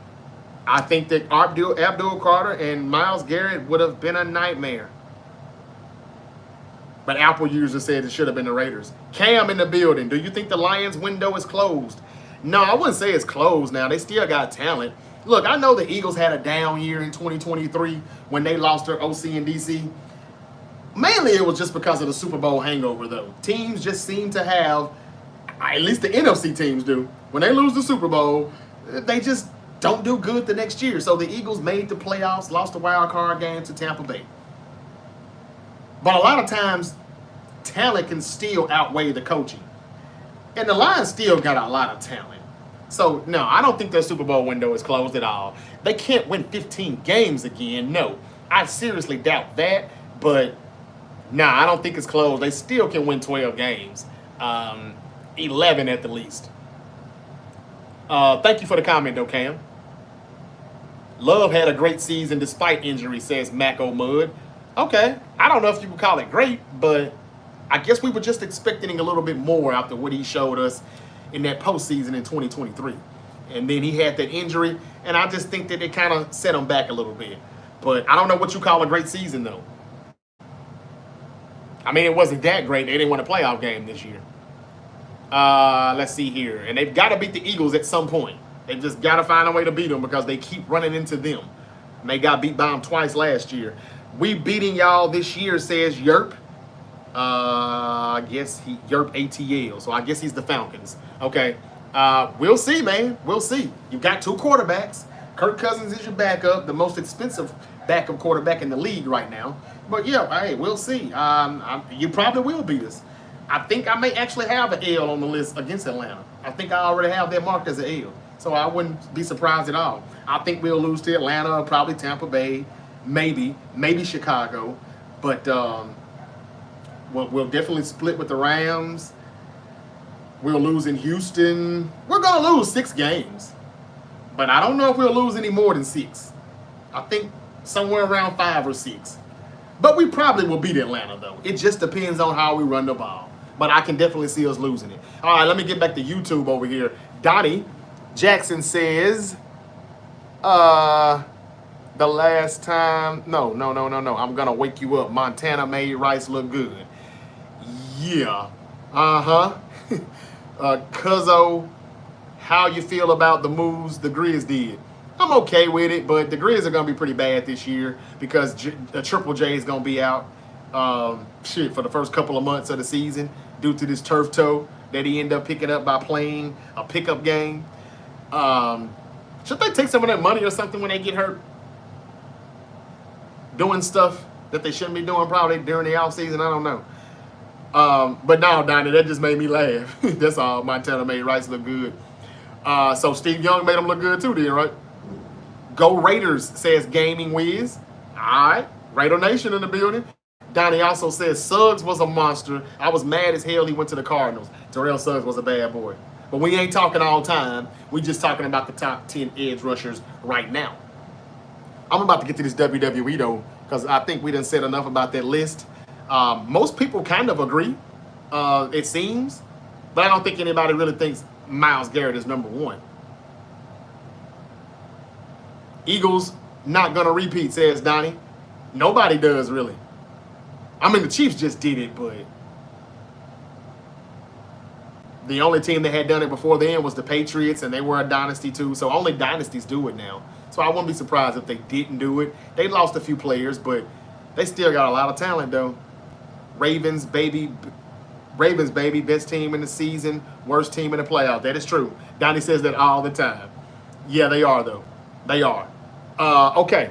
I think that Abdul Carter and Myles Garrett would have been a nightmare. But Apple user said it should have been the Raiders. Cam in the building. Do you think the Lions window is closed? No, I wouldn't say it's closed now. They still got talent. Look, I know the Eagles had a down year in 2023 when they lost their OC in DC. Mainly it was just because of the Super Bowl hangover, though. Teams just seem to have, at least the NFC teams do, when they lose the Super Bowl, they just don't do good the next year. So the Eagles made the playoffs, lost the wild card game to Tampa Bay. But a lot of times, talent can still outweigh the coaching. And the Lions still got a lot of talent. So, no, I don't think their Super Bowl window is closed at all. They can't win 15 games again. No, I seriously doubt that. But, nah, I don't think it's closed. They still can win 12 games. 11 at the least. Thank you for the comment, though, Cam. Love had a great season despite injury, says Mac O'Mud. Okay, I don't know if you would call it great, but I guess we were just expecting a little bit more after what he showed us in that postseason in 2023. And then he had that injury, and I just think that it kind of set him back a little bit. But I don't know what you call a great season, though. I mean, it wasn't that great. They didn't win a playoff game this year. Let's see here. And they've got to beat the Eagles at some point. They just got to find a way to beat them because they keep running into them. And they got beat by them twice last year. We beating y'all this year, says Yerp. I guess Yerp ATL. So I guess he's the Falcons. Okay. We'll see, man. We'll see. You've got 2 quarterbacks. Kirk Cousins is your backup, the most expensive backup quarterback in the league right now. But yeah, hey, we'll see. You probably will beat us. I think I may actually have an L on the list against Atlanta. I think I already have that marked as an L. So I wouldn't be surprised at all. I think we'll lose to Atlanta, probably Tampa Bay, maybe Chicago. But we'll definitely split with the Rams. We'll lose in Houston. We're going to lose 6 games. But I don't know if we'll lose any more than 6. I think somewhere around 5 or 6. But we probably will beat Atlanta, though. It just depends on how we run the ball. But I can definitely see us losing it. All right, let me get back to YouTube over here. Donnie Jackson says, the last time, no. I'm going to wake you up. Montana made rice look good. Yeah. Cuzzo, how you feel about the moves the Grizz did? I'm okay with it, but the Grizz are going to be pretty bad this year because Triple J is going to be out for the first couple of months of the season due to this turf toe that he ended up picking up by playing a pickup game. Should they take some of that money or something when they get hurt? Doing stuff that they shouldn't be doing probably during the offseason? I don't know. But no, Donnie, that just made me laugh. That's all. Montana made rice look good. So Steve Young made him look good too then, right? Go Raiders, says Gaming Wiz. All right. Raider Nation in the building. Donnie also says Suggs was a monster. I was mad as hell he went to the Cardinals. Terrell Suggs was a bad boy. But we ain't talking all time. We just talking about the top 10 edge rushers right now. I'm about to get to this WWE, though, because I think we done said enough about that list. Most people kind of agree, it seems. But I don't think anybody really thinks Myles Garrett is number 1. Eagles not going to repeat, says Donnie. Nobody does, really. I mean, the Chiefs just did it, but the only team that had done it before then was the Patriots, and they were a dynasty too, so only dynasties do it now. So I wouldn't be surprised if they didn't do it. They lost a few players, but they still got a lot of talent, though. Ravens, baby, best team in the season, worst team in the playoff. That is true. Donnie says that all the time. Yeah, they are, though. They are. Okay.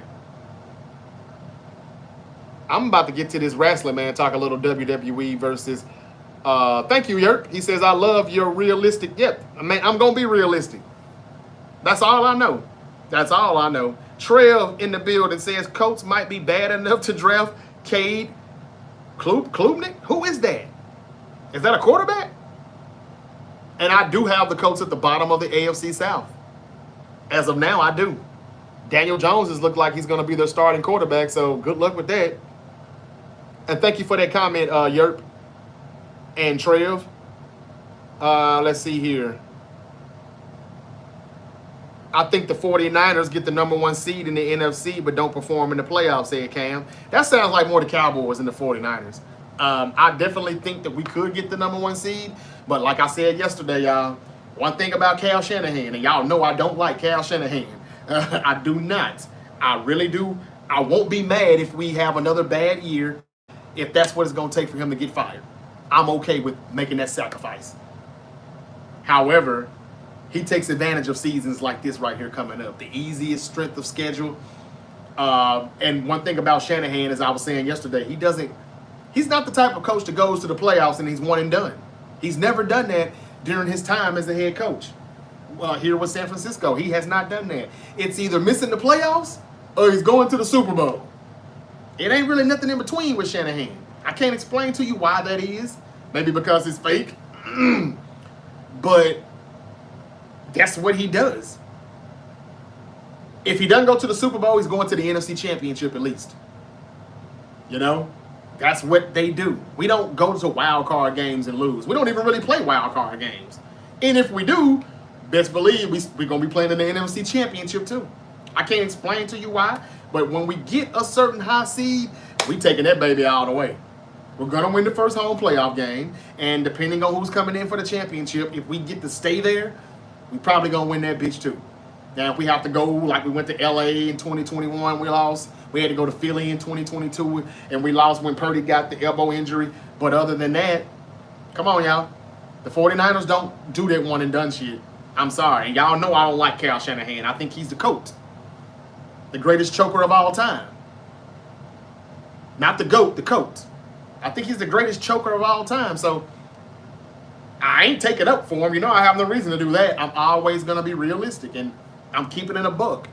I'm about to get to this wrestling, man. Talk a little WWE versus. Thank you, Yerk. He says, I love your realistic. Yep, man, I'm going to be realistic. That's all I know. That's all I know. Trev in the building says Colts might be bad enough to draft Cade Klubnik. Who is that? Is that a quarterback? And I do have the Colts at the bottom of the AFC South. As of now, I do. Daniel Jones has looked like he's going to be their starting quarterback, so good luck with that. And thank you for that comment, Yerp and Trev. Let's see here. I think the 49ers get the number 1 seed in the NFC, but don't perform in the playoffs, said Cam. That sounds like more the Cowboys than the 49ers. I definitely think that we could get the number 1 seed, but like I said yesterday, y'all, one thing about Cal Shanahan, and y'all know I don't like Cal Shanahan. I do not. I really do. I won't be mad if we have another bad year, if that's what it's going to take for him to get fired. I'm okay with making that sacrifice. However, he takes advantage of seasons like this right here coming up. The easiest strength of schedule. And one thing about Shanahan, as I was saying yesterday, he's not the type of coach that goes to the playoffs and he's one and done. He's never done that during his time as the head coach. Here with San Francisco, he has not done that. It's either missing the playoffs or he's going to the Super Bowl. It ain't really nothing in between with Shanahan. I can't explain to you why that is. Maybe because it's fake. But that's what he does. If he doesn't go to the Super Bowl, he's going to the NFC Championship at least. You know? That's what they do. We don't go to wild card games and lose. We don't even really play wild card games. And if we do, best believe we're going to be playing in the NFC Championship too. I can't explain to you why, but when we get a certain high seed, we taking that baby all the way. We're going to win the first home playoff game, and depending on who's coming in for the championship, if we get to stay there, We probably going to win that bitch too. Now, if we have to go like we went to LA in 2021, we lost. We had to go to Philly in 2022, and we lost when Purdy got the elbow injury. But other than that, come on, y'all. The 49ers don't do that one and done shit. I'm sorry. And y'all know I don't like Kyle Shanahan. I think he's the GOAT. The greatest choker of all time. Not the GOAT, the GOAT. I think he's the greatest choker of all time. So I ain't taking up for him. You know, I have no reason to do that. I'm always going to be realistic, and I'm keeping it a buck.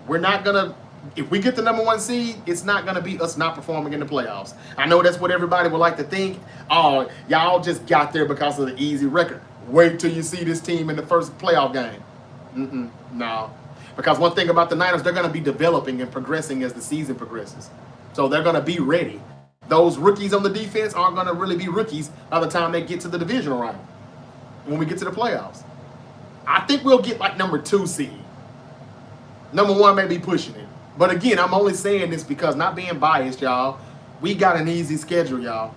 We're not going to, if we get the number 1 seed, it's not going to be us not performing in the playoffs. I know that's what everybody would like to think. Oh, y'all just got there because of the easy record. Wait till you see this team in the first playoff game. No. Because one thing about the Niners, they're going to be developing and progressing as the season progresses. So they're going to be ready. Those rookies on the defense aren't going to really be rookies by the time they get to the divisional round. When we get to the playoffs. I think we'll get like number 2 seed. Number 1 may be pushing it. But again, I'm only saying this because, not being biased, y'all, we got an easy schedule, y'all.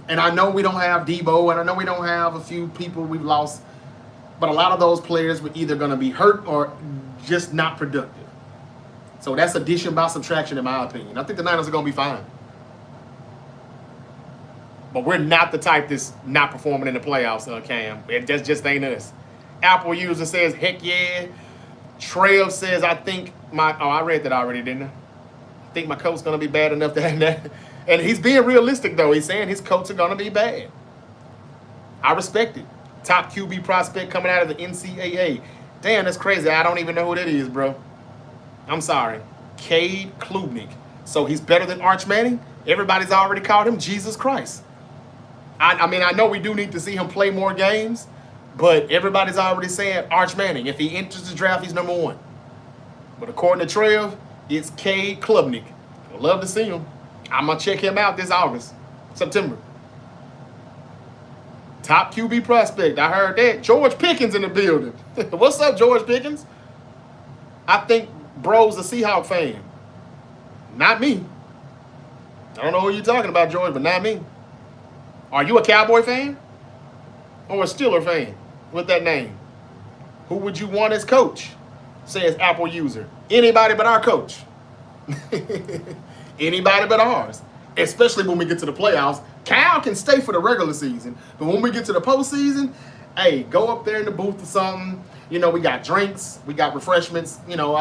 And I know we don't have Debo, and I know we don't have a few people we've lost. But a lot of those players were either going to be hurt or just not productive. So that's addition by subtraction, in my opinion. I think the Niners are going to be fine. But we're not the type that's not performing in the playoffs, Cam. It just ain't us. Apple user says, heck yeah. Trev says, I think I read that already, didn't I? I think my coach's going to be bad enough to have that. And he's being realistic, though. He's saying his coach are going to be bad. I respect it. Top QB prospect coming out of the NCAA. Damn, that's crazy. I don't even know who that is, bro. I'm sorry. Cade Klubnik. So he's better than Arch Manning? Everybody's already called him Jesus Christ. I mean, I know we do need to see him play more games, but everybody's already saying Arch Manning. If he enters the draft, he's number 1. But according to Trev, it's Cade Klubnik. I'd love to see him. I'm going to check him out this September. Top QB prospect. I heard that. George Pickens in the building. What's up, George Pickens? I think bro's a Seahawk fan. Not me. I don't know who you're talking about, George, but not me. Are you a Cowboy fan? Or a Steeler fan with that name? Who would you want as coach? Says Apple user. Anybody but our coach. Anybody but ours. Especially when we get to the playoffs. Cal can stay for the regular season. But when we get to the postseason, hey, go up there in the booth or something. You know, we got drinks. We got refreshments. You know,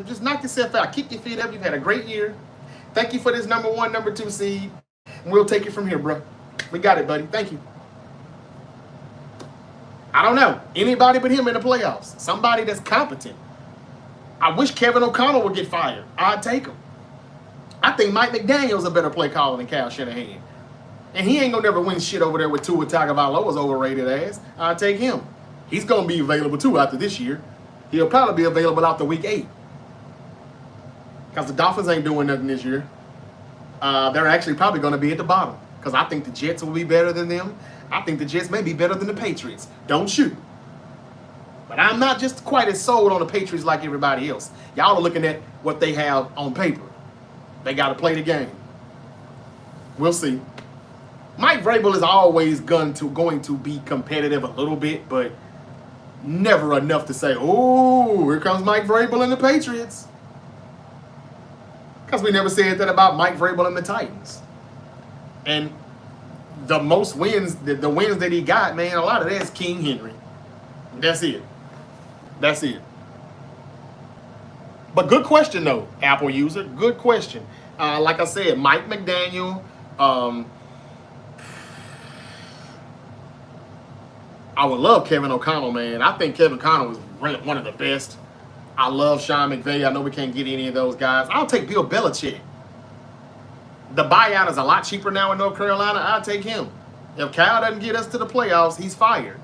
just knock yourself out. Kick your feet up. You've had a great year. Thank you for this number 1, number 2 seed. We'll take it from here, bro. We got it, buddy. Thank you. I don't know. Anybody but him in the playoffs. Somebody that's competent. I wish Kevin O'Connell would get fired. I'd take him. I think Mike McDaniel's a better play caller than Kyle Shanahan. And he ain't going to never win shit over there with Tua Tagovailoa's overrated ass. I'd take him. He's going to be available, too, after this year. He'll probably be available after week 8. Because the Dolphins ain't doing nothing this year. They're actually probably going to be at the bottom. Because I think the Jets will be better than them. I think the Jets may be better than the Patriots. Don't shoot. But I'm not just quite as sold on the Patriots like everybody else. Y'all are looking at what they have on paper. They got to play the game. We'll see. Mike Vrabel is always going to be competitive a little bit, but never enough to say, oh, here comes Mike Vrabel and the Patriots. Because we never said that about Mike Vrabel and the Titans. And the most wins, the wins that he got, man, a lot of that is King Henry. That's it. That's it. But good question, though, Apple user. Good question. Like I said, Mike McDaniel. I would love Kevin O'Connell, man. I think Kevin O'Connell was really one of the best. I love Sean McVay. I know we can't get any of those guys. I'll take Bill Belichick. The buyout is a lot cheaper now in North Carolina. I'll take him. If Kyle doesn't get us to the playoffs, he's fired.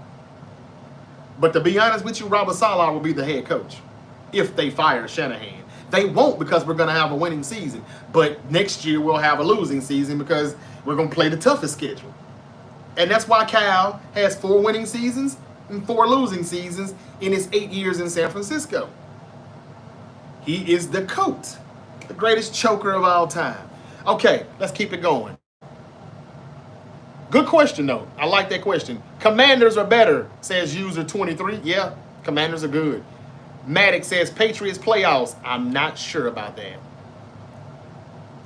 But to be honest with you, Robert Saleh will be the head coach if they fire Shanahan. They won't, because we're going to have a winning season. But next year we'll have a losing season because we're going to play the toughest schedule. And that's why Kyle has 4 winning seasons and 4 losing seasons in his 8 years in San Francisco. He is the GOAT, the greatest choker of all time. Okay, let's keep it going. Good question, though. I like that question. Commanders are better, says user 23. Yeah, Commanders are good. Maddox says Patriots playoffs. I'm not sure about that.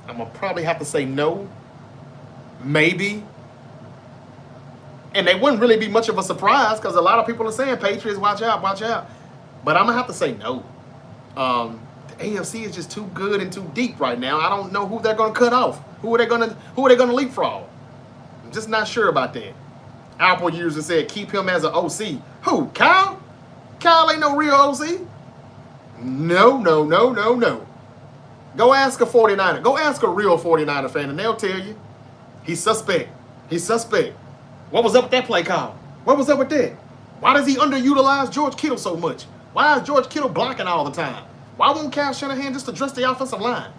I'm going to probably have to say no. Maybe. And they wouldn't really be much of a surprise because a lot of people are saying Patriots, watch out, watch out. But I'm going to have to say no. The AFC is just too good and too deep right now. I don't know who they're going to cut off. Who are they going to leapfrog? I'm just not sure about that. Apple user said keep him as an OC. Who? Kyle? Kyle ain't no real OC. No. Go ask a 49er. Go ask a real 49er fan and they'll tell you. He's suspect. He's suspect. What was up with that play call? What was up with that? Why does he underutilize George Kittle so much? Why is George Kittle blocking all the time? Why won't Kyle Shanahan just address the offensive line?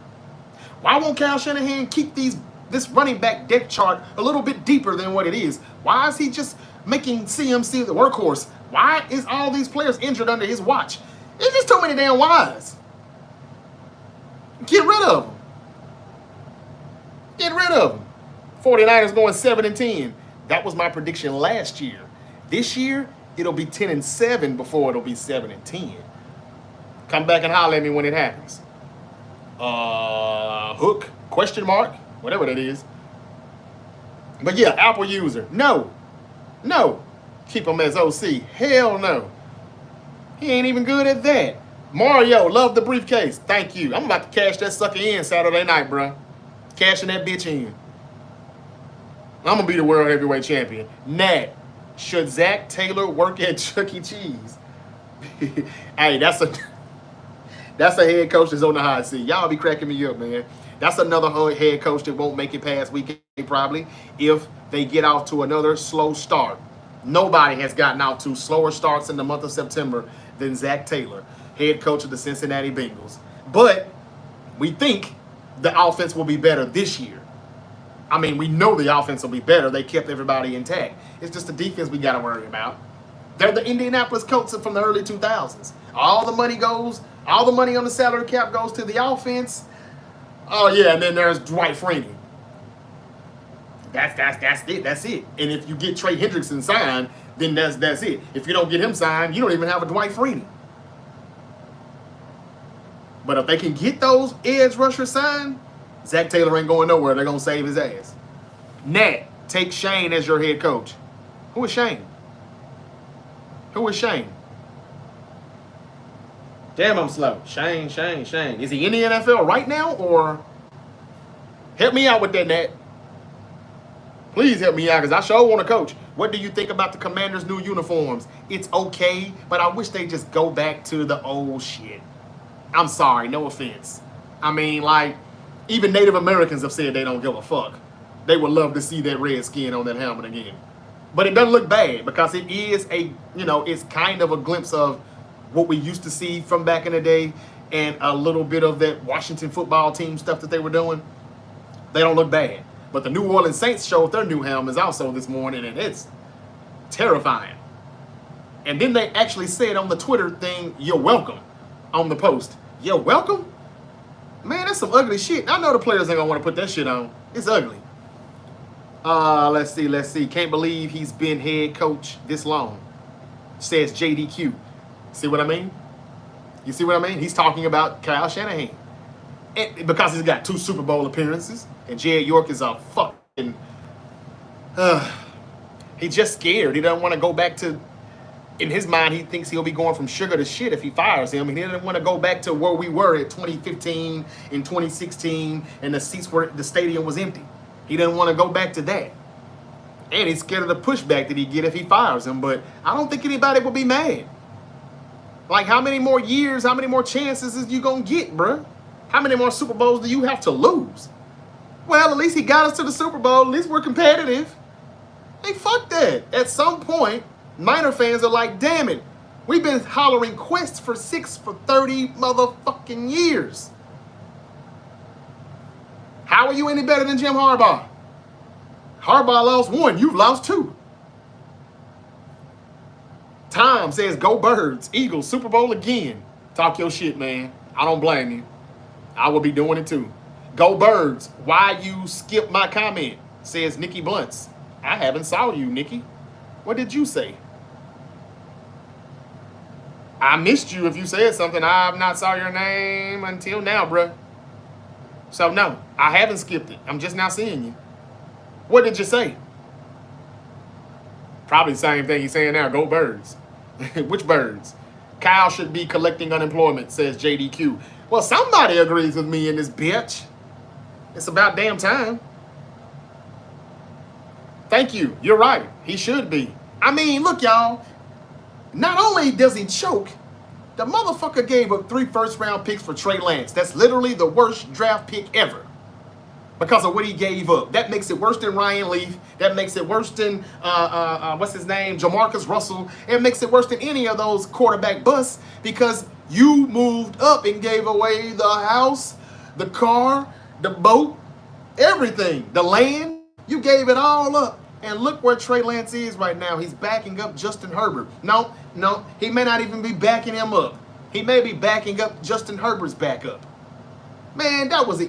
Why won't Kyle Shanahan keep this running back depth chart a little bit deeper than what it is? Why is he just making CMC the workhorse? Why is all these players injured under his watch? There's just too many damn whys. Get rid of them. Get rid of them. 49ers going 7-10. That was my prediction last year. This year, it'll be 10-7 before it'll be 7-10. Come back and holler at me when it happens. Hook, question mark, whatever that is. But yeah, Apple user, no. Keep him as OC, hell no. He ain't even good at that. Mario, love the briefcase, thank you. I'm about to cash that sucker in Saturday night, bro. Cashing that bitch in. I'm going to be the world heavyweight champion. Nat, should Zach Taylor work at Chuck E. Cheese? Hey, that's a head coach that's on the hot seat. Y'all be cracking me up, man. That's another head coach that won't make it past weekend probably if they get off to another slow start. Nobody has gotten out to slower starts in the month of September than Zach Taylor, head coach of the Cincinnati Bengals. But we think the offense will be better this year. I mean, we know the offense will be better. They kept everybody intact. It's just the defense we got to worry about. They're the Indianapolis Colts from the early 2000s. All the money on the salary cap goes to the offense. Oh, yeah, and then there's Dwight Freeney. That's it. And if you get Trey Hendrickson signed, then that's it. If you don't get him signed, you don't even have a Dwight Freeney. But if they can get those edge rushers signed, Zach Taylor ain't going nowhere. They're going to save his ass. Nat, take Shane as your head coach. Who is Shane? Who is Shane? Damn, I'm slow. Shane. Is he in the NFL right now, or help me out with that, Nat? Please help me out, because I sure want to coach. What do you think about the Commanders' new uniforms? It's okay, but I wish they just go back to the old shit. I'm sorry, no offense. I mean, like, even Native Americans have said they don't give a fuck. They would love to see that red skin on that helmet again. But it doesn't look bad, because it is it's kind of a glimpse of what we used to see from back in the day, and a little bit of that Washington football team stuff that they were doing. They don't look bad. But the New Orleans Saints showed their new helmets also this morning, and it's terrifying. And then they actually said on the Twitter thing, "You're welcome," on the post. You're welcome? Man, that's some ugly shit. I know the players ain't gonna want to put that shit on. It's ugly. Let's see. Can't believe he's been head coach this long, says JDQ. See what I mean? You see what I mean? He's talking about Kyle Shanahan. And because he's got 2 Super Bowl appearances, and Jed York is a fucking... he's just scared. He doesn't want to go back to... In his mind, he thinks he'll be going from sugar to shit if he fires him. And he doesn't want to go back to where we were at 2015 and 2016, and the stadium was empty. He doesn't want to go back to that. And he's scared of the pushback that he get if he fires him. But I don't think anybody will be mad. Like, how many more years, how many more chances is you going to get, bruh? How many more Super Bowls do you have to lose? Well, at least he got us to the Super Bowl. At least we're competitive. Hey, fuck that. At some point, Niner fans are like, damn it. We've been hollering Quest for 30 motherfucking years. How are you any better than Jim Harbaugh? Harbaugh lost 1. You've lost 2. Tom says, go Birds. Eagles, Super Bowl again. Talk your shit, man. I don't blame you. I will be doing it too. Go Birds. Why you skip my comment? Says Nikki Blunts. I haven't saw you, Nikki. What did you say? I missed you if you said something. I have not saw your name until now, bruh. So no, I haven't skipped it. I'm just now seeing you. What did you say? Probably the same thing you're saying now. Go Birds. Which birds? Kyle should be collecting unemployment, says JDQ. Well, somebody agrees with me in this bitch. It's about damn time. Thank you. You're right. He should be. I mean, look, y'all. Not only does he choke, the motherfucker gave up 3 first-round picks for Trey Lance. That's literally the worst draft pick ever because of what he gave up. That makes it worse than Ryan Leaf. That makes it worse than, what's his name, Jamarcus Russell. It makes it worse than any of those quarterback busts because you moved up and gave away the house, the car, the boat, everything, the land. You gave it all up. And look where Trey Lance is right now. He's backing up Justin Herbert. No, he may not even be backing him up. He may be backing up Justin Herbert's backup. Man, that was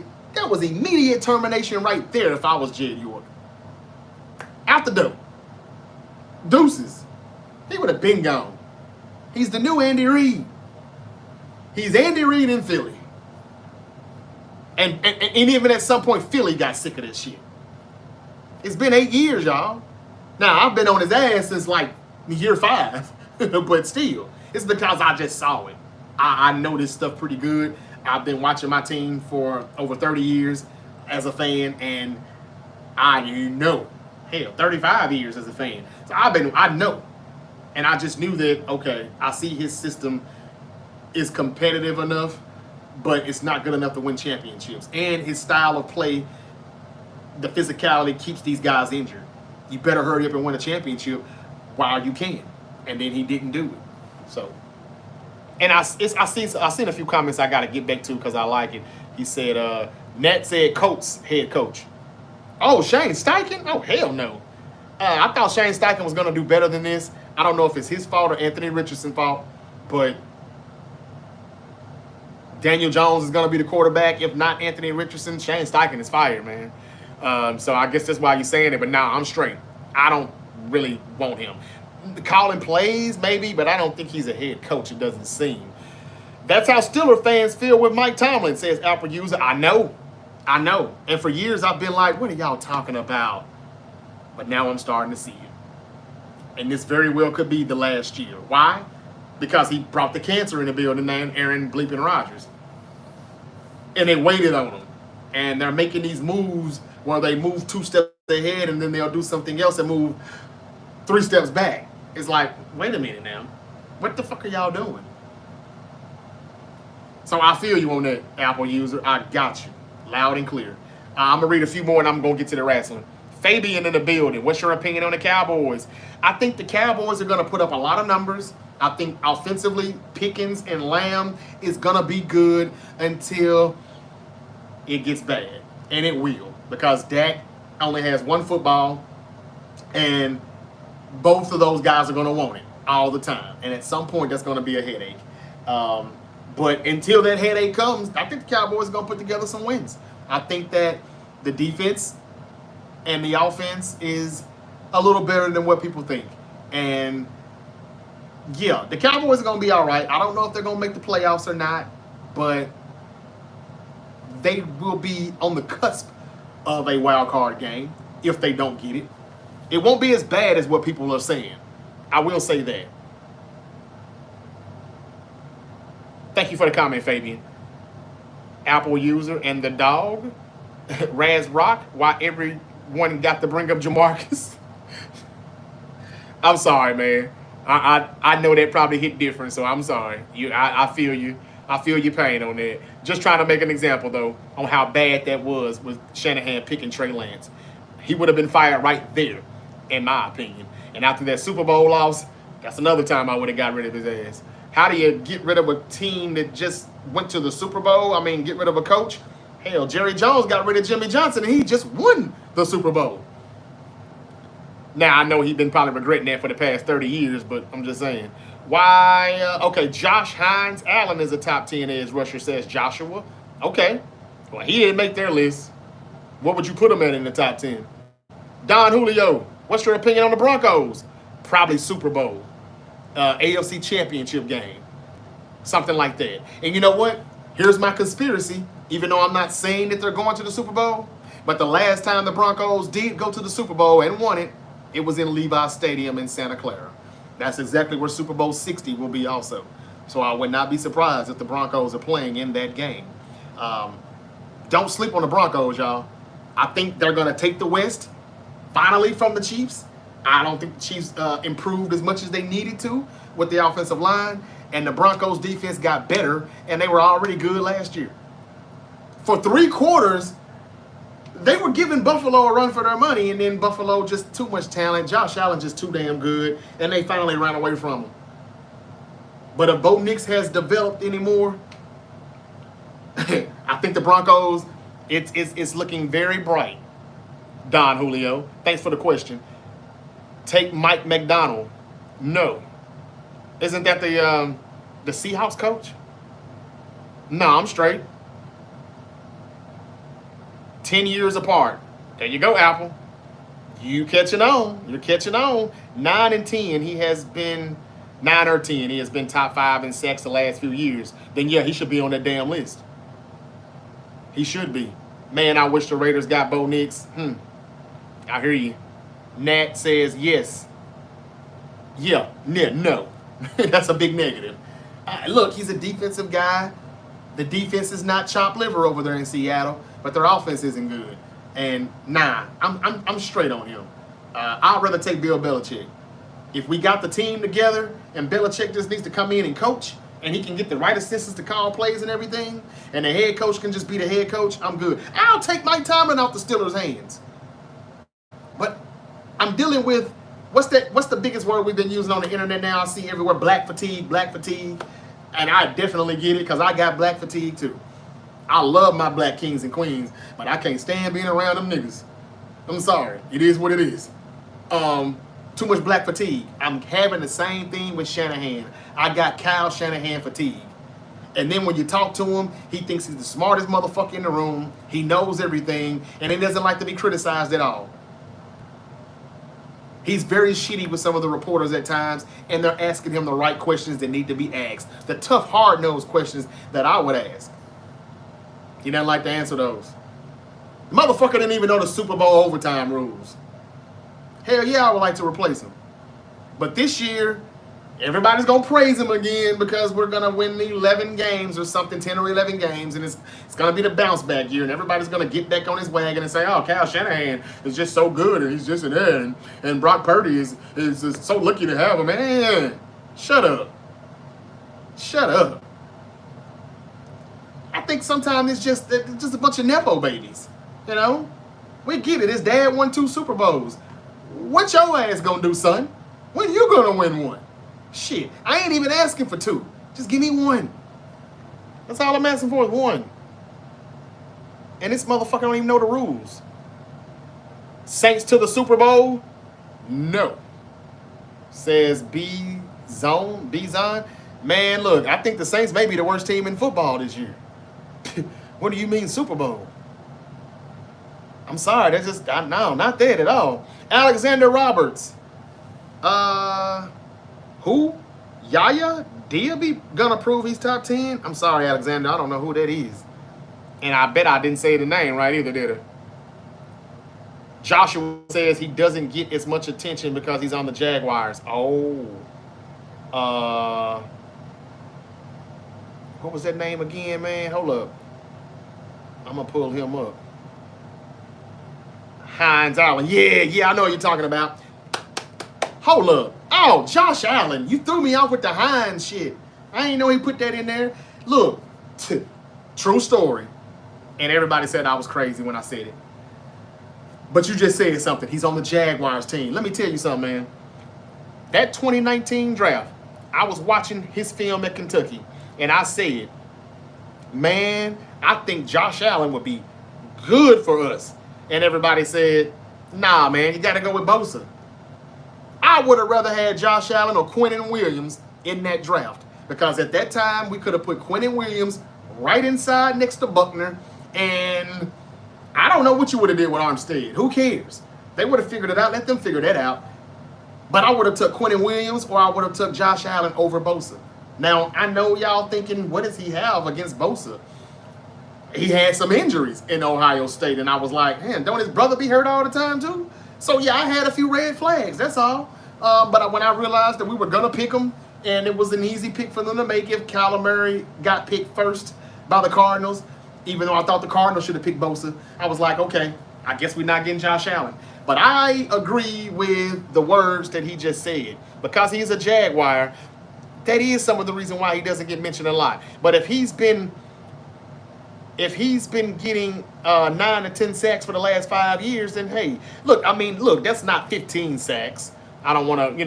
immediate termination right there if I was Jed York. Out the door. Deuces. He would have been gone. He's the new Andy Reid. He's Andy Reid in Philly. And even at some point, Philly got sick of this shit. It's been 8 years, y'all. Now, I've been on his ass since like year 5. But still, it's because I just saw it. I know this stuff pretty good. I've been watching my team for over 30 years as a fan. And I know. Hell, 35 years as a fan. So I know. And I just knew that, okay, I see his system is competitive enough, but it's not good enough to win championships. And his style of play, the physicality keeps these guys injured. You better hurry up and win a championship while you can. And then he didn't do it. So, and I seen a few comments I got to get back to because I like it. He said, Nat said Colts head coach. Oh, Shane Steichen? Oh, hell no. I thought Shane Steichen was going to do better than this. I don't know if it's his fault or Anthony Richardson's fault, but Daniel Jones is going to be the quarterback. If not Anthony Richardson, Shane Steichen is fired, man. So I guess that's why you're saying it, but now I'm straight. I don't really want him. Calling plays, maybe, but I don't think he's a head coach. It doesn't seem. That's how Steeler fans feel with Mike Tomlin, says Apple User. I know. And for years I've been like, what are y'all talking about? But now I'm starting to see it. And this very well could be the last year. Why? Because he brought the cancer in the building named Aaron Bleeping Rodgers. And they waited on him. And they're making these moves where they move 2 steps ahead and then they'll do something else and move 3 steps back. It's like, wait a minute now. What the fuck are y'all doing? So I feel you on that, Apple User. I got you. Loud and clear. I'm going to read a few more and I'm going to get to the wrestling. Fabian in the building. What's your opinion on the Cowboys? I think the Cowboys are going to put up a lot of numbers. I think offensively, Pickens and Lamb is going to be good until it gets bad. And it will. Because Dak only has 1 football. And both of those guys are going to want it all the time. And at some point, that's going to be a headache. But until that headache comes, I think the Cowboys are going to put together some wins. I think that the defense and the offense is a little better than what people think. And, yeah, the Cowboys are going to be all right. I don't know if they're going to make the playoffs or not, but they will be on the cusp of a wild card game if they don't get it. It won't be as bad as what people are saying. I will say that. Thank you for the comment, Fabian. Apple User and the dog. Raz Rock, why everyone got to bring up Jamarcus. I'm sorry, man. I know that probably hit different, so I'm sorry. I feel you. I feel your pain on that. Just trying to make an example, though, on how bad that was with Shanahan picking Trey Lance. He would have been fired right there, in my opinion. And after that Super Bowl loss, that's another time I would have got rid of his ass. How do you get rid of a team that just went to the Super Bowl? I mean, get rid of a coach? Hell, Jerry Jones got rid of Jimmy Johnson, and he just won the Super Bowl. Now, I know he's been probably regretting that for the past 30 years, but I'm just saying. Why? Okay, Josh Hines Allen is a top 10 edge rusher, says Joshua. Okay. Well, he didn't make their list. What would you put him at in the top 10? Don Julio, what's your opinion on the Broncos? Probably Super Bowl. AFC Championship game. Something like that. And you know what? Here's my conspiracy, even though I'm not saying that they're going to the Super Bowl, but the last time the Broncos did go to the Super Bowl and won it, it was in Levi Stadium in Santa Clara. That's exactly where Super Bowl 60 will be also. So I would not be surprised if the Broncos are playing in that game. Don't sleep on the Broncos, y'all. I think they're going to take the West finally from the Chiefs. I don't think the Chiefs improved as much as they needed to with the offensive line. And the Broncos defense got better, and they were already good last year. For 3 quarters, they were giving Buffalo a run for their money, and then Buffalo just too much talent. Josh Allen just too damn good, and they finally ran away from him. But if Bo Nix has developed anymore, I think the Broncos, it's looking very bright. Don Julio, thanks for the question. Take Mike McDonald. No. Isn't that the Seahawks coach? No, I'm straight. 10 years apart. There you go, Apple. You catching on. You're catching on. 9 and 10. He has been 9 or 10. He has been top 5 in sacks the last few years. Then yeah, he should be on that damn list. He should be. Man, I wish the Raiders got Bo Nix. I hear you. Nat says yes. Yeah, no. That's a big negative. Look, he's a defensive guy. The defense is not chopped liver over there in Seattle, but their offense isn't good. And nah, I'm straight on him. I'd rather take Bill Belichick. If we got the team together and Belichick just needs to come in and coach, and he can get the right assistants to call plays and everything, and the head coach can just be the head coach, I'm good. I'll take Mike Tomlin off the Steelers' hands. But I'm dealing with, what's the biggest word we've been using on the internet now? I see everywhere, black fatigue. And I definitely get it because I got black fatigue too. I love my black kings and queens, but I can't stand being around them niggas. I'm sorry. It is what it is. Too much black fatigue. I'm having the same thing with Shanahan. I got Kyle Shanahan fatigue. And then when you talk to him, he thinks he's the smartest motherfucker in the room. He knows everything, and he doesn't like to be criticized at all. He's very shitty with some of the reporters at times, and they're asking him the right questions that need to be asked. The tough, hard-nosed questions that I would ask. He doesn't like to answer those. The motherfucker didn't even know the Super Bowl overtime rules. Hell yeah, I would like to replace him. But this year, everybody's going to praise him again because we're going to win 11 games or something, 10 or 11 games, and it's going to be the bounce back year, and everybody's going to get back on his wagon and say, oh, Kyle Shanahan is just so good, and he's just an end, and Brock Purdy is just so lucky to have him. Man, shut up. Shut up. I think sometimes it's just a bunch of Nepo babies, you know? We get it. His dad won 2 Super Bowls. What your ass gonna do, son? When you gonna win one? Shit, I ain't even asking for 2. Just give me 1. That's all I'm asking for is 1. And this motherfucker don't even know the rules. Saints to the Super Bowl? No. Says B-Zone. Man, look, I think the Saints may be the worst team in football this year. What do you mean Super Bowl? I'm sorry, that's just, no, not that at all. Alexander Roberts. Who? Yaya Diaby gonna prove he's top 10? I'm sorry, Alexander, I don't know who that is. And I bet I didn't say the name right either, did I? Joshua says he doesn't get as much attention because he's on the Jaguars. Oh. What was that name again, man? Hold up. I'm gonna pull him up. Hines Allen. Yeah, I know what you're talking about. Hold up. Oh, Josh Allen. You threw me off with the Hines shit. I ain't know he put that in there. Look, true story. And everybody said I was crazy when I said it. But you just said something. He's on the Jaguars team. Let me tell you something, man. That 2019 draft, I was watching his film at Kentucky, and I said, man, I think Josh Allen would be good for us. And everybody said, nah, man, you got to go with Bosa. I would have rather had Josh Allen or Quinnen Williams in that draft. Because at that time, we could have put Quinnen Williams right inside next to Buckner. And I don't know what you would have did with Armstead. Who cares? They would have figured it out. Let them figure that out. But I would have took Quinnen Williams or I would have took Josh Allen over Bosa. Now, I know y'all thinking, what does he have against Bosa? He had some injuries in Ohio State, and I was like, man, don't his brother be hurt all the time too? So yeah, I had a few red flags, that's all. But when I realized that we were gonna pick him, and it was an easy pick for them to make if Kyler Murray got picked first by the Cardinals, even though I thought the Cardinals should have picked Bosa, I was like, okay, I guess we're not getting Josh Allen. But I agree with the words that he just said. Because he's a Jaguar, that is some of the reason why he doesn't get mentioned a lot. But if he's been getting 9 to 10 sacks for the last 5 years, then hey, look, that's not 15 sacks. I don't want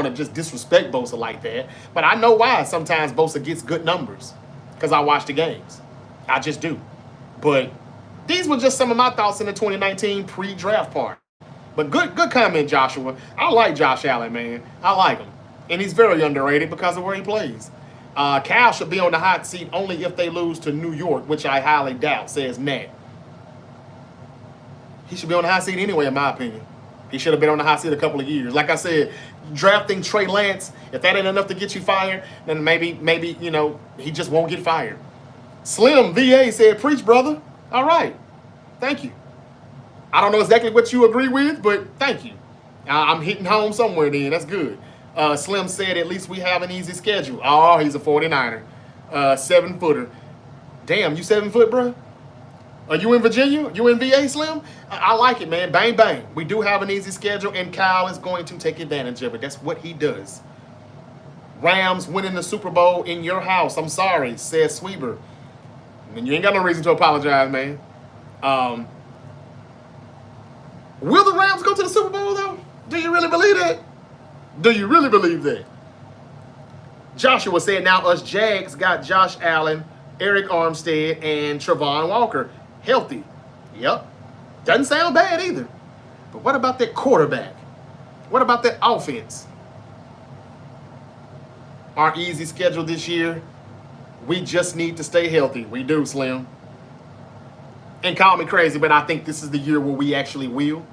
to just disrespect Bosa like that. But I know why sometimes Bosa gets good numbers. Because I watch the games. I just do. But these were just some of my thoughts in the 2019 pre-draft part. But good comment, Joshua. I like Josh Allen, man. I like him. And he's very underrated because of where he plays. Cal should be on the hot seat only if they lose to New York, which I highly doubt, says Nat. He should be on the hot seat anyway, in my opinion. He should have been on the hot seat a couple of years. Like I said, drafting Trey Lance, if that ain't enough to get you fired, then maybe he just won't get fired. Slim VA said, preach, brother. All right. Thank you. I don't know exactly what you agree with, but thank you. I'm hitting home somewhere then. That's good. Slim said, at least we have an easy schedule. Oh, he's a 49er. 7-footer. Damn, you 7 foot, bro? Are you in Virginia? You in VA, Slim? I like it, man. Bang, bang. We do have an easy schedule, and Kyle is going to take advantage of it. That's what he does. Rams winning the Super Bowl in your house. I'm sorry, says Sweeber. And you ain't got no reason to apologize, man. Will the Rams go to the Super Bowl, though? Do you really believe that? Do you really believe that? Joshua said, now us Jags got Josh Allen, Eric Armstead, and Travon Walker healthy. Yep. Doesn't sound bad either. But what about that quarterback? What about that offense? Our easy schedule this year, we just need to stay healthy. We do, Slim. And call me crazy, but I think this is the year where we actually will.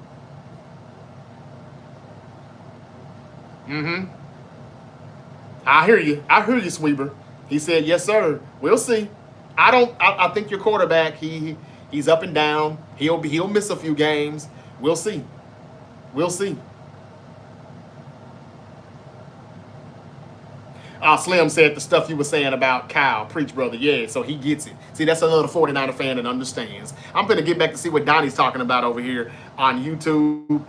I hear you, Sweeper. He said, yes, sir. We'll see. I think your quarterback, he's up and down. He'll miss a few games. We'll see. We'll see. Slim said the stuff you were saying about Kyle. Preach, brother. Yeah, so he gets it. See, that's another 49er fan that understands. I'm going to get back to see what Donnie's talking about over here on YouTube.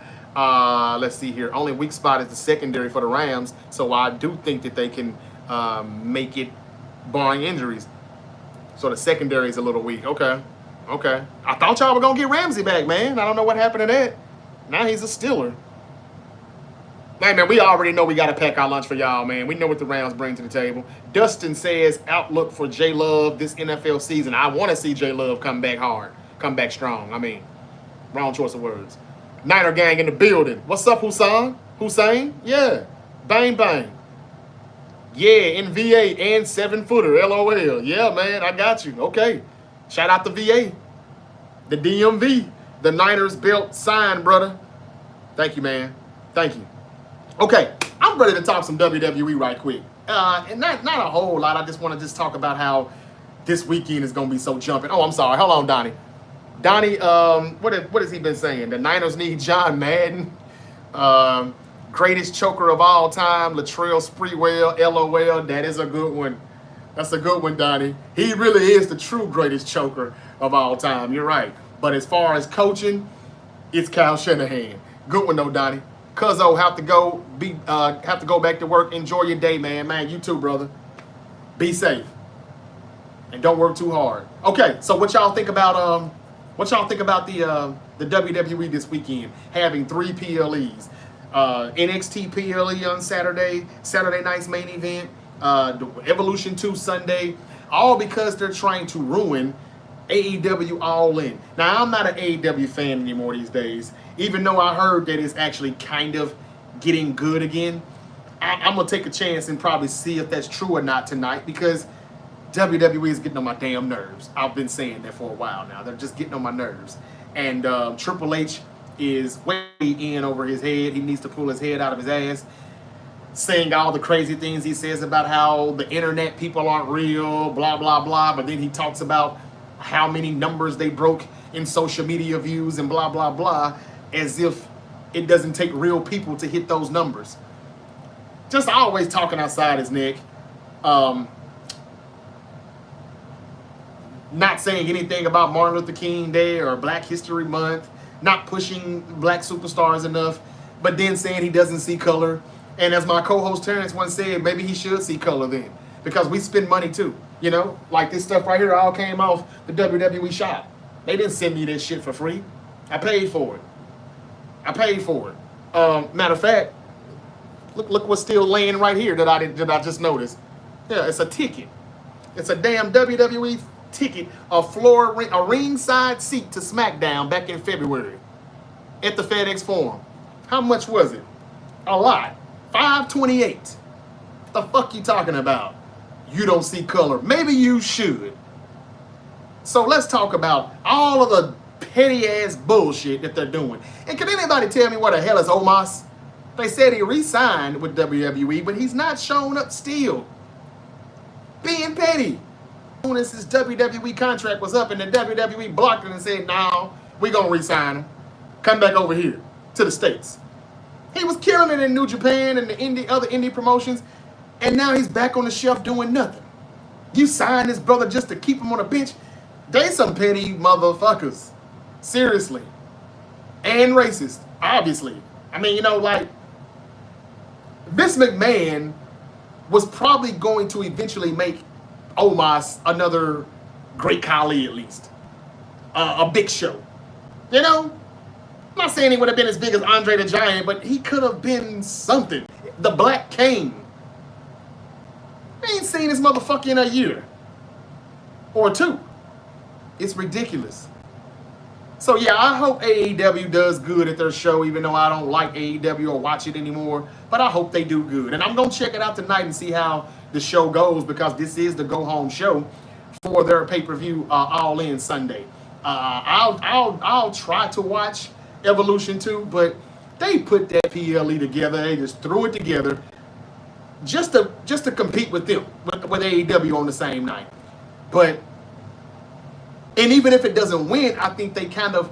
Let's see here. Only weak spot is the secondary for the Rams, so I do think that they can make it barring injuries. So the secondary is a little weak. Okay. I thought y'all were going to get Ramsey back, man. I don't know what happened to that. Now he's a Steeler. Hey, man, we already know we got to pack our lunch for y'all, man. We know what the Rams bring to the table. Dustin says, outlook for J Love this NFL season. I want to see J Love come back hard, come back strong. Wrong choice of words. Niner gang in the building. What's up, Hussein? Yeah. Bang, bang. Yeah, in VA and 7-footer. LOL. Yeah, man, I got you. Okay. Shout out to VA. The DMV. The Niners belt signed, brother. Thank you, man. Thank you. Okay, I'm ready to talk some WWE right quick. And not a whole lot. I just want to talk about how this weekend is going to be so jumping. Oh, I'm sorry. Hold on, Donnie. Donnie, what has he been saying? The Niners need John Madden. Greatest choker of all time, Latrell Sprewell, LOL. That is a good one. That's a good one, Donnie. He really is the true greatest choker of all time. You're right. But as far as coaching, it's Kyle Shanahan. Good one, though, Donnie. Cuzzo, have to go back to work. Enjoy your day, man. Man, you too, brother. Be safe. And don't work too hard. Okay, so what y'all think about the WWE this weekend having 3 PLEs? NXT PLE on Saturday night's main event, Evolution 2 Sunday, all because they're trying to ruin AEW All In. Now, I'm not an AEW fan anymore these days, even though I heard that it's actually kind of getting good again. I'm going to take a chance and probably see if that's true or not tonight, because WWE is getting on my damn nerves. I've been saying that for a while now. They're just getting on my nerves. And Triple H is way in over his head. He needs to pull his head out of his ass. saying all the crazy things he says about how the internet people aren't real, blah, blah, blah. But then he talks about how many numbers they broke in social media views and blah, blah, blah, as if it doesn't take real people to hit those numbers. Just always talking outside his neck. Not saying anything about Martin Luther King Day or Black History Month. Not pushing black superstars enough. But then saying he doesn't see color. And as my co-host Terrence once said, maybe he should see color then. Because we spend money too. You know, like this stuff right here all came off the WWE shop. They didn't send me this shit for free. I paid for it. I paid for it. Matter of fact, look what's still laying right here that I just noticed. Yeah, it's a ticket. It's a damn WWE ticket, a ringside seat to SmackDown back in February at the FedEx Forum. How much was it? A lot. $528. The fuck you talking about? You don't see color. Maybe you should. So let's talk about all of the petty ass bullshit that they're doing. And can anybody tell me what the hell is Omos? They said he re-signed with WWE, but he's not showing up still. Being petty. As soon as his WWE contract was up and the WWE blocked it and said, no, we're going to re-sign him. Come back over here to the States. He was killing it in New Japan and the other indie promotions, and now he's back on the shelf doing nothing. You signed this brother just to keep him on the bench? They some petty motherfuckers. Seriously. And racist, obviously. I mean, you know, like, Vince McMahon was probably going to eventually make Omos another Great Khali at least. A big show. You know? I'm not saying he would have been as big as Andre the Giant, but he could have been something. The Black King. I ain't seen this motherfucker in a year. Or two. It's ridiculous. So yeah, I hope AEW does good at their show, even though I don't like AEW or watch it anymore. But I hope they do good. And I'm going to check it out tonight and see how the show goes, because this is the go-home show for their pay-per-view All In Sunday. I'll try to watch Evolution 2, but they put that PLE together. They just threw it together just to compete with them, with AEW on the same night. And even if it doesn't win, I think they kind of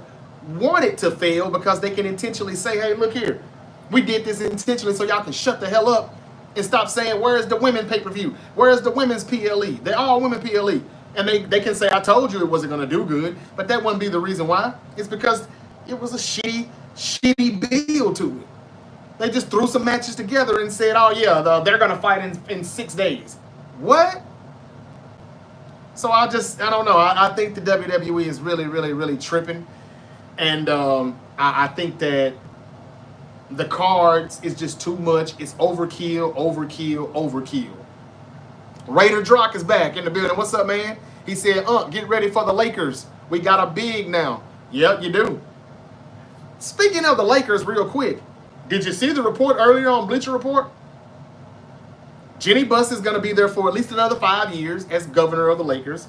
want it to fail, because they can intentionally say, hey, look here, we did this intentionally so y'all can shut the hell up and stop saying, where's the women pay-per-view? Where's the women's PLE? They're all women PLE. And they can say, I told you it wasn't going to do good, but that wouldn't be the reason why. It's because it was a shitty build to it. They just threw some matches together and said, oh yeah, they're going to fight in 6 days. What? So I don't know. I think the WWE is really, really, really tripping. And I think that the cards is just too much. It's overkill. Raider Drock is back in the building. What's up, man? He said, get ready for the Lakers. We got a big now. Yep, you do. Speaking of the Lakers, real quick, did you see the report earlier on Bleacher Report? Jenny Buss is going to be there for at least another 5 years as governor of the Lakers.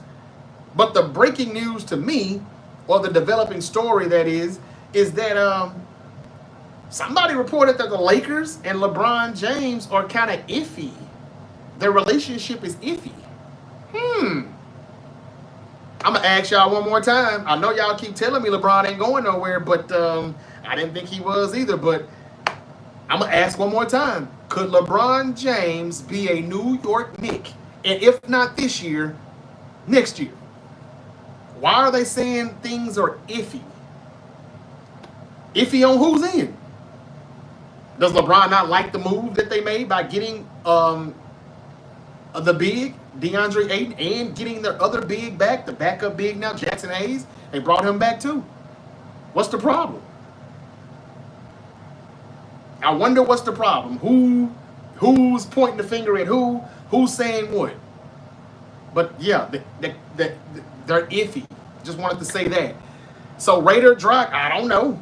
But the breaking news to me, or the developing story that is that somebody reported that the Lakers and LeBron James are kind of iffy. Their relationship is iffy. I'm going to ask y'all one more time. I know y'all keep telling me LeBron ain't going nowhere, but I didn't think he was either. But I'm going to ask one more time. Could LeBron James be a New York Knick? And if not this year, next year? Why are they saying things are iffy? Iffy on whose end? Does LeBron not like the move that they made by getting the big, DeAndre Ayton, and getting their other big back, the backup big now, Jackson Hayes? They brought him back too. What's the problem? I wonder what's the problem. Who's pointing the finger at who? Who's saying what? But yeah, they're iffy. Just wanted to say that. So Raider Drock, I don't know.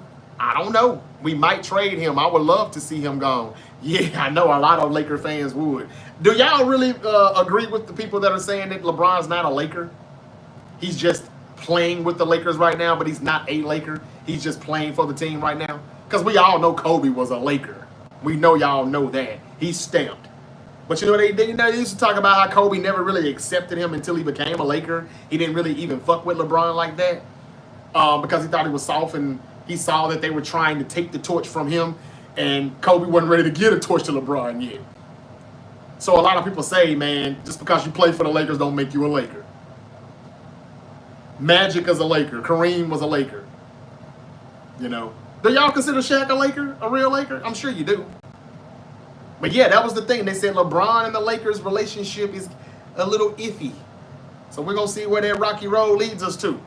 We might trade him. I would love to see him gone. Yeah, I know a lot of Laker fans would. Do y'all really agree with the people that are saying that LeBron's not a Laker? He's just playing with the Lakers right now, but he's not a Laker. He's just playing for the team right now. Because we all know Kobe was a Laker. We know y'all know that. He's stamped. But you know, they used to talk about how Kobe never really accepted him until he became a Laker. He didn't really even fuck with LeBron like that because he thought he was soft, and he saw that they were trying to take the torch from him, and Kobe wasn't ready to give a torch to LeBron yet. So a lot of people say, man, just because you play for the Lakers don't make you a Laker. Magic is a Laker. Kareem was a Laker. You know. Do y'all consider Shaq a Laker? A real Laker? I'm sure you do. But yeah, that was the thing. They said LeBron and the Lakers relationship is a little iffy. So we're going to see where that rocky road leads us to.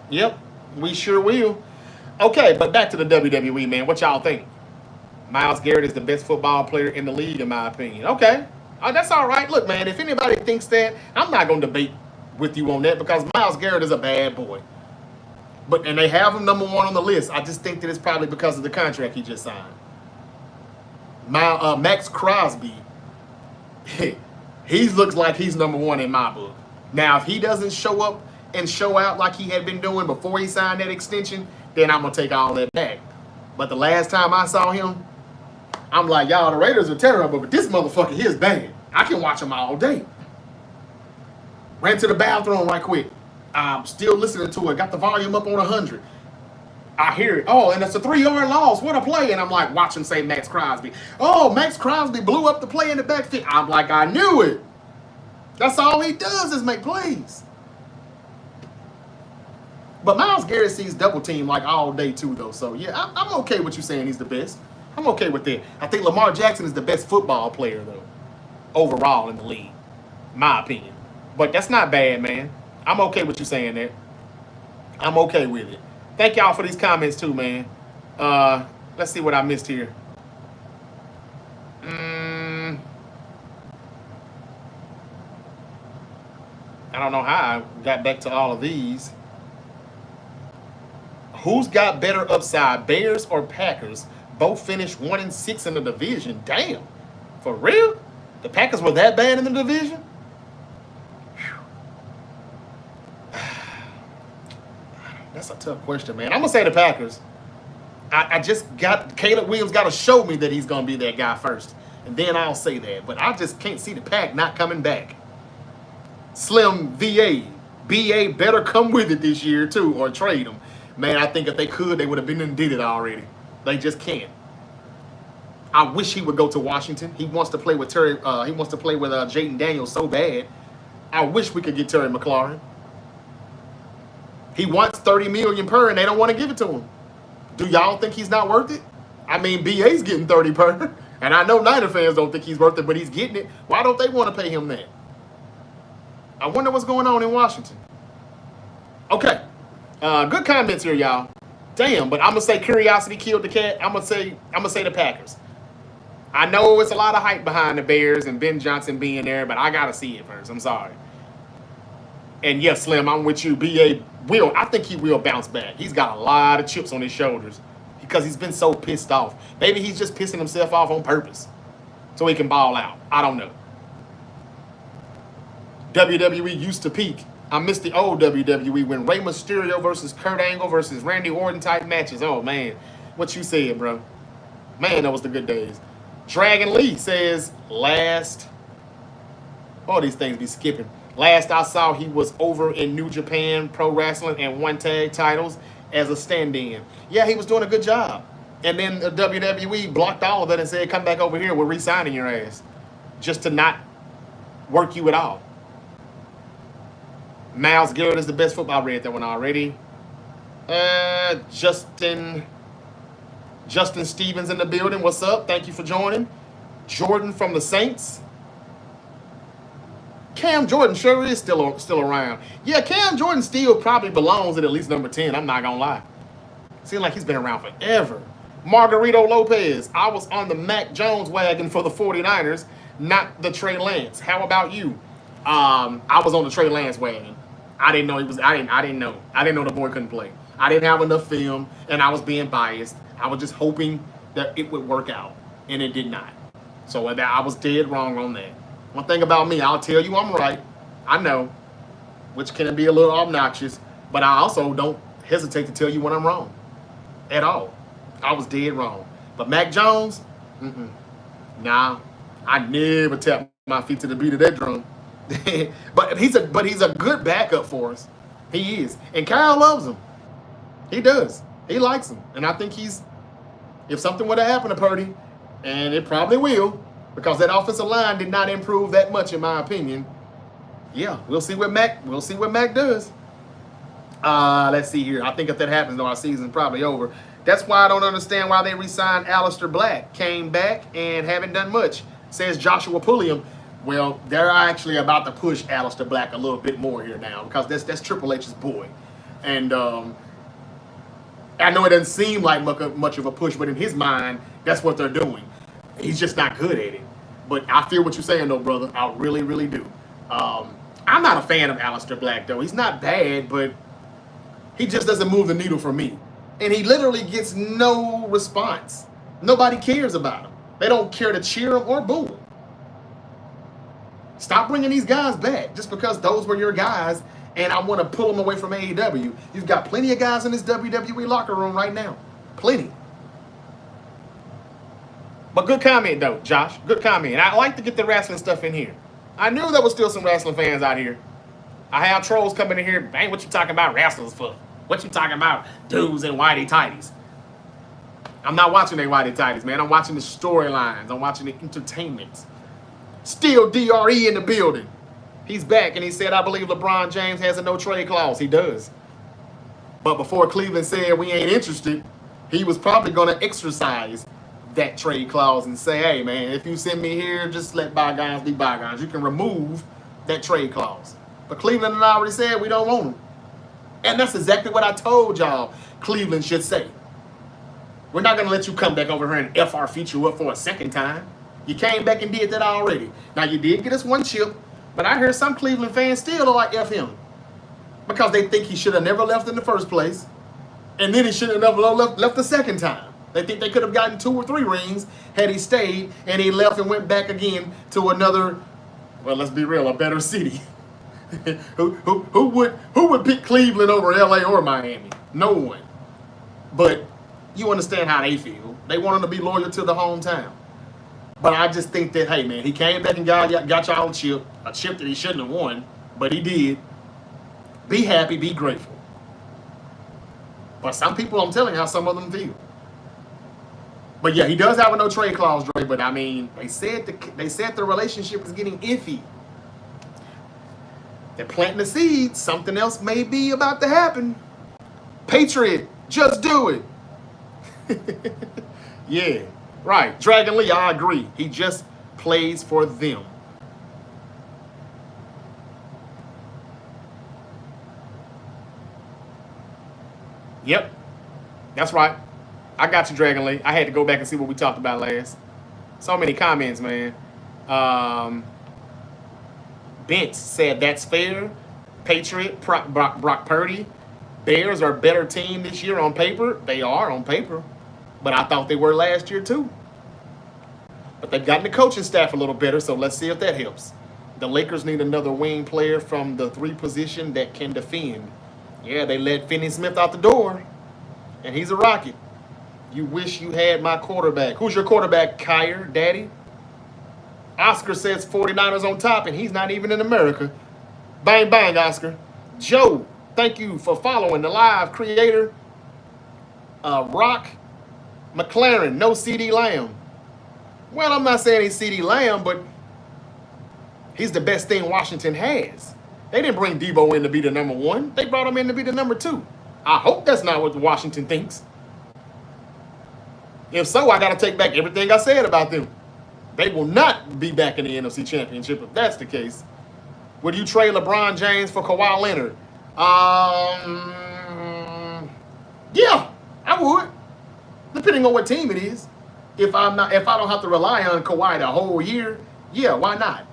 Yep, we sure will. Okay, but back to the WWE, man. What y'all think? Myles Garrett is the best football player in the league, in my opinion. Okay, that's all right. Look, man, if anybody thinks that, I'm not going to debate with you on that because Myles Garrett is a bad boy. And they have him number 1 on the list. I just think that it's probably because of the contract he just signed. Max Crosby, he looks like he's number 1 in my book. Now, if he doesn't show up and show out like he had been doing before he signed that extension, then I'm going to take all that back. But the last time I saw him, I'm like, y'all, the Raiders are terrible, but this motherfucker here is bad. I can watch him all day. Ran to the bathroom right quick. I'm still listening to it. Got the volume up on 100. I hear it. Oh, and it's a 3-yard loss. What a play. And I'm like, watch him say Max Crosby. Oh, Max Crosby blew up the play in the backfield. I'm like, I knew it. That's all he does is make plays. But Myles Garrett sees double team like all day too, though. So, yeah, I'm okay with you saying he's the best. I'm okay with that. I think Lamar Jackson is the best football player, though, overall in the league, my opinion. But that's not bad, man. I'm okay with you saying that. I'm okay with it. Thank y'all for these comments too, man. Let's see what I missed here. I don't know how I got back to all of these. Who's got better upside, Bears or Packers? Both finished 1-6 in the division. Damn. For real? The Packers were that bad in the division? That's a tough question, man. I'm going to say the Packers. I just got, Caleb Williams got to show me that he's going to be that guy first. And then I'll say that. But I just can't see the Pack not coming back. Slim VA. BA better come with it this year, too, or trade him. Man, I think if they could, they would have been and did it already. They just can't. I wish he would go to Washington. He wants to play with Terry. He wants to play with Jaden Daniels so bad. I wish we could get Terry McLaurin. He wants $30 million per, and they don't want to give it to him. Do y'all think he's not worth it? I mean, BA's getting 30 per, and I know Niner fans don't think he's worth it, but he's getting it. Why don't they want to pay him that? I wonder what's going on in Washington. Okay, good comments here, y'all. Damn, but I'm gonna say curiosity killed the cat. I'm gonna say the Packers. I know it's a lot of hype behind the Bears and Ben Johnson being there, but I gotta see it first. I'm sorry. And yes, Slim, I'm with you. BA will. I think he will bounce back. He's got a lot of chips on his shoulders because he's been so pissed off. Maybe he's just pissing himself off on purpose so he can ball out. I don't know. WWE used to peak. I miss the old WWE when Rey Mysterio versus Kurt Angle versus Randy Orton type matches. Oh, man. What you said, bro. Man, that was the good days. Dragon Lee says, all these things be skipping. Last I saw, he was over in New Japan Pro Wrestling and won tag titles as a stand-in. Yeah, he was doing a good job. And then the WWE blocked all of that and said, come back over here. We're re-signing your ass. Just to not work you at all. Myles Garrett is the best football. I read that one already. Justin Stevens in the building. What's up? Thank you for joining. Jordan from the Saints. Cam Jordan sure is still around. Yeah, Cam Jordan still probably belongs at least number 10. I'm not going to lie. Seems like he's been around forever. Margarito Lopez. I was on the Mac Jones wagon for the 49ers, not the Trey Lance. How about you? I was on the Trey Lance wagon. I didn't know he was. I didn't know. I didn't know the boy couldn't play. I didn't have enough film, and I was being biased. I was just hoping that it would work out, and it did not. So I was dead wrong on that. One thing about me, I'll tell you I'm right. I know, which can be a little obnoxious, but I also don't hesitate to tell you when I'm wrong at all. I was dead wrong. But Mac Jones, Nah, I never tap my feet to the beat of that drum. but he's a good backup for us. He is, and Kyle loves him. He does. He likes him, and I think if something were to happen to Purdy, and it probably will, because that offensive line did not improve that much, in my opinion. Yeah, we'll see what Mac does. Let's see here. I think if that happens, though, our season's probably over. That's why I don't understand why they re-signed Alistair Black. Came back and haven't done much, says Joshua Pulliam. Well, they're actually about to push Alistair Black a little bit more here now, because that's Triple H's boy. And I know it doesn't seem like much of a push, but in his mind, that's what they're doing. He's just not good at it. But I feel what you're saying, though, brother. I really, really do. I'm not a fan of Alistair Black, though. He's not bad, but he just doesn't move the needle for me. And he literally gets no response. Nobody cares about him. They don't care to cheer him or boo him. Stop bringing these guys back just because those were your guys and I want to pull them away from AEW. You've got plenty of guys in this WWE locker room right now. Plenty. But good comment, though, Josh. Good comment. I like to get the wrestling stuff in here. I knew there was still some wrestling fans out here. I have trolls coming in here. Bang, what you talking about wrestlers for? What you talking about dudes in whitey tighties? I'm not watching their whitey tighties, man. I'm watching the storylines. I'm watching the entertainment. Still DRE in the building. He's back, and he said, I believe LeBron James has a no-trade clause. He does. But before Cleveland said we ain't interested, he was probably going to exercise that trade clause and say, hey, man, if you send me here, just let bygones be bygones. You can remove that trade clause. But Cleveland and I already said we don't want him. And that's exactly what I told y'all Cleveland should say. We're not going to let you come back over here and F our future up for a second time. You came back and did that already. Now, you did get us one chip, but I heard some Cleveland fans still are like F him because they think he should have never left in the first place, and then he should have never left the second time. They think they could have gotten 2 or 3 rings had he stayed, and he left and went back again to another, well, let's be real, a better city. who would pick Cleveland over LA or Miami? No one. But you understand how they feel. They want him to be loyal to the hometown. But I just think that, hey, man, he came back and got y'all a chip that he shouldn't have won, but he did. Be happy, be grateful. But some people, I'm telling you how some of them feel. But yeah, he does have a no trade clause, Dre. But I mean, they said the relationship is getting iffy. They're planting the seeds. Something else may be about to happen. Patriot, just do it. Yeah, right. Dragon Lee, I agree. He just plays for them. Yep, that's right. I got you, Dragon Lee. I had to go back and see what we talked about last. So many comments, man. Bent said that's fair. Patriot, Brock Purdy. Bears are a better team this year on paper. They are on paper. But I thought they were last year too. But they've gotten the coaching staff a little better, so let's see if that helps. The Lakers need another wing player from the 3 position that can defend. Yeah, they let Finney Smith out the door, and he's a Rocket. You wish you had my quarterback. Who's your quarterback, Kyer, Daddy? Oscar says 49ers on top, and he's not even in America. Bang, bang, Oscar. Joe, thank you for following the live creator. Rock McLaren, no CD Lamb. Well, I'm not saying he's CD Lamb, but he's the best thing Washington has. They didn't bring Debo in to be the number 1. They brought him in to be the number 2. I hope that's not what Washington thinks. If so, I got to take back everything I said about them. They will not be back in the NFC Championship if that's the case. Would you trade LeBron James for Kawhi Leonard? Yeah, I would. Depending on what team it is. If I don't have to rely on Kawhi the whole year, yeah, why not?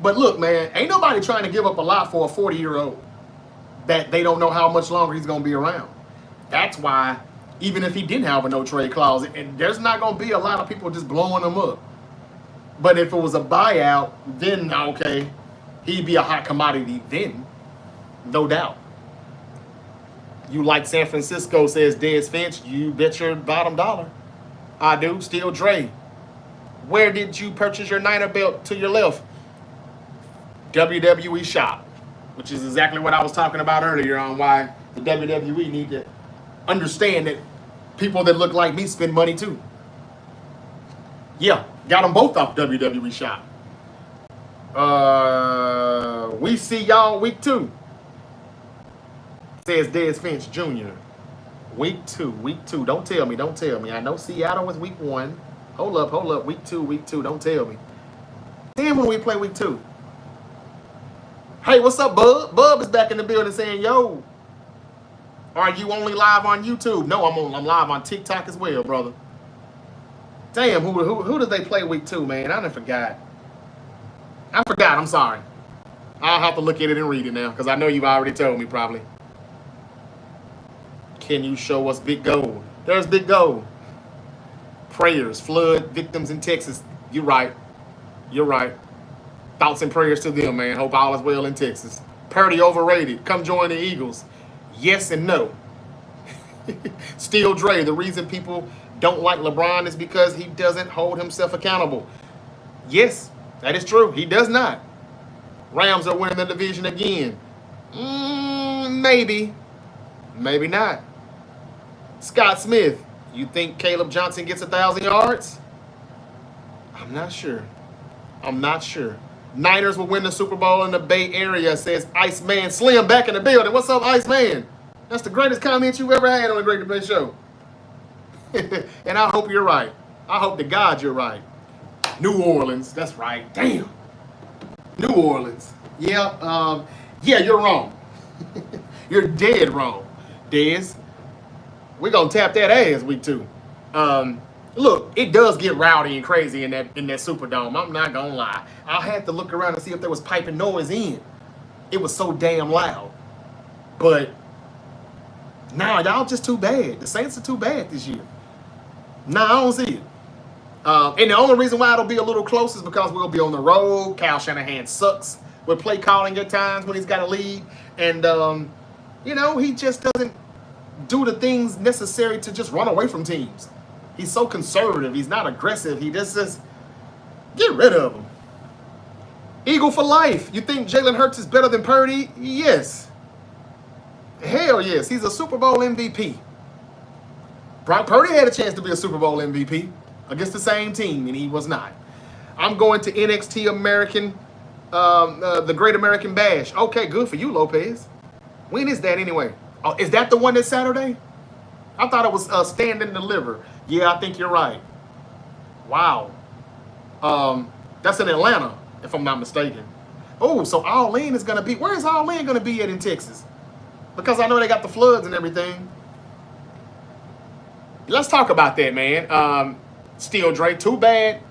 But look, man, ain't nobody trying to give up a lot for a 40-year-old that they don't know how much longer he's going to be around. That's why, even if he didn't have a no-trade clause, and there's not going to be a lot of people just blowing him up. But if it was a buyout, then, okay, he'd be a hot commodity then, no doubt. You like San Francisco, says Dez Finch. You bet your bottom dollar. I do. Still Dre. Where did you purchase your Niner belt to your left? WWE shop, which is exactly what I was talking about earlier on why the WWE need to understand that people that look like me spend money too. Yeah, got them both off WWE shop. We see y'all week 2. Says Dez Finch Jr. Week 2. Don't tell me. I know Seattle was week 1. Hold up. Week 2. Don't tell me. Then when we play week 2. Hey, what's up, Bub? Bub is back in the building saying, yo, are you only live on YouTube? No, I'm live on TikTok as well, brother. Damn, who did they play week 2, man? I done forgot. I'm sorry. I'll have to look at it and read it now, because I know you've already told me probably. Can you show us Big Gold? There's Big Gold. Prayers, flood victims in Texas. You're right. Thoughts and prayers to them, man. Hope all is well in Texas. Purdy overrated. Come join the Eagles. Yes and no. Still Dre. The reason people don't like LeBron is because he doesn't hold himself accountable. Yes, that is true. He does not. Rams are winning the division again. Maybe. Maybe not. Scott Smith. You think Caleb Johnson gets 1,000 yards? I'm not sure. Niners will win the Super Bowl in the Bay Area, says Iceman Slim back in the building. What's up, Iceman? That's the greatest comment you've ever had on the Great Debate Show. And I hope you're right. I hope to God you're right. New Orleans, that's right. Damn. New Orleans. Yeah, you're wrong. You're dead wrong, Dez. We're going to tap that ass week 2. Look, it does get rowdy and crazy in that Superdome. I'm not gonna lie. I had to look around and see if there was piping noise in. It was so damn loud. But nah, y'all just too bad. The Saints are too bad this year. Nah, I don't see it. And the only reason why it'll be a little close is because we'll be on the road. Kyle Shanahan sucks with play calling at times when he's got a lead. And he just doesn't do the things necessary to just run away from teams. He's so conservative. He's not aggressive. He just says, get rid of him. Eagle for life. You think Jalen Hurts is better than Purdy? Yes. Hell yes. He's a Super Bowl MVP. Brock Purdy had a chance to be a Super Bowl MVP against the same team, and he was not. I'm going to NXT American, the Great American Bash. Okay, good for you, Lopez. When is that anyway? Oh, is that the one that's Saturday? I thought it was Stand and Deliver. Yeah, I think you're right. Wow. That's in Atlanta, if I'm not mistaken. Oh, so All In is going to be... Where is All In going to be at in Texas? Because I know they got the floods and everything. Let's talk about that, man. Still Dre, too bad.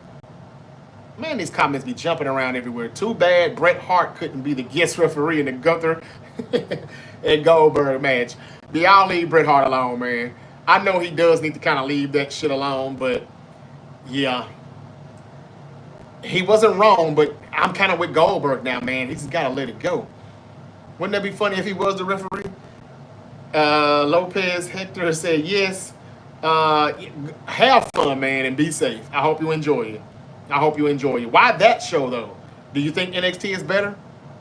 Man, these comments be jumping around everywhere. Too bad Bret Hart couldn't be the guest referee in the Gunther and Goldberg match. Y'all leave Bret Hart alone, man. I know he does need to kind of leave that shit alone, but yeah. He wasn't wrong, but I'm kind of with Goldberg now, man. He's got to let it go. Wouldn't that be funny if he was the referee? Lopez Hector said yes. Have fun, man, and be safe. I hope you enjoy it. Why that show, though? Do you think NXT is better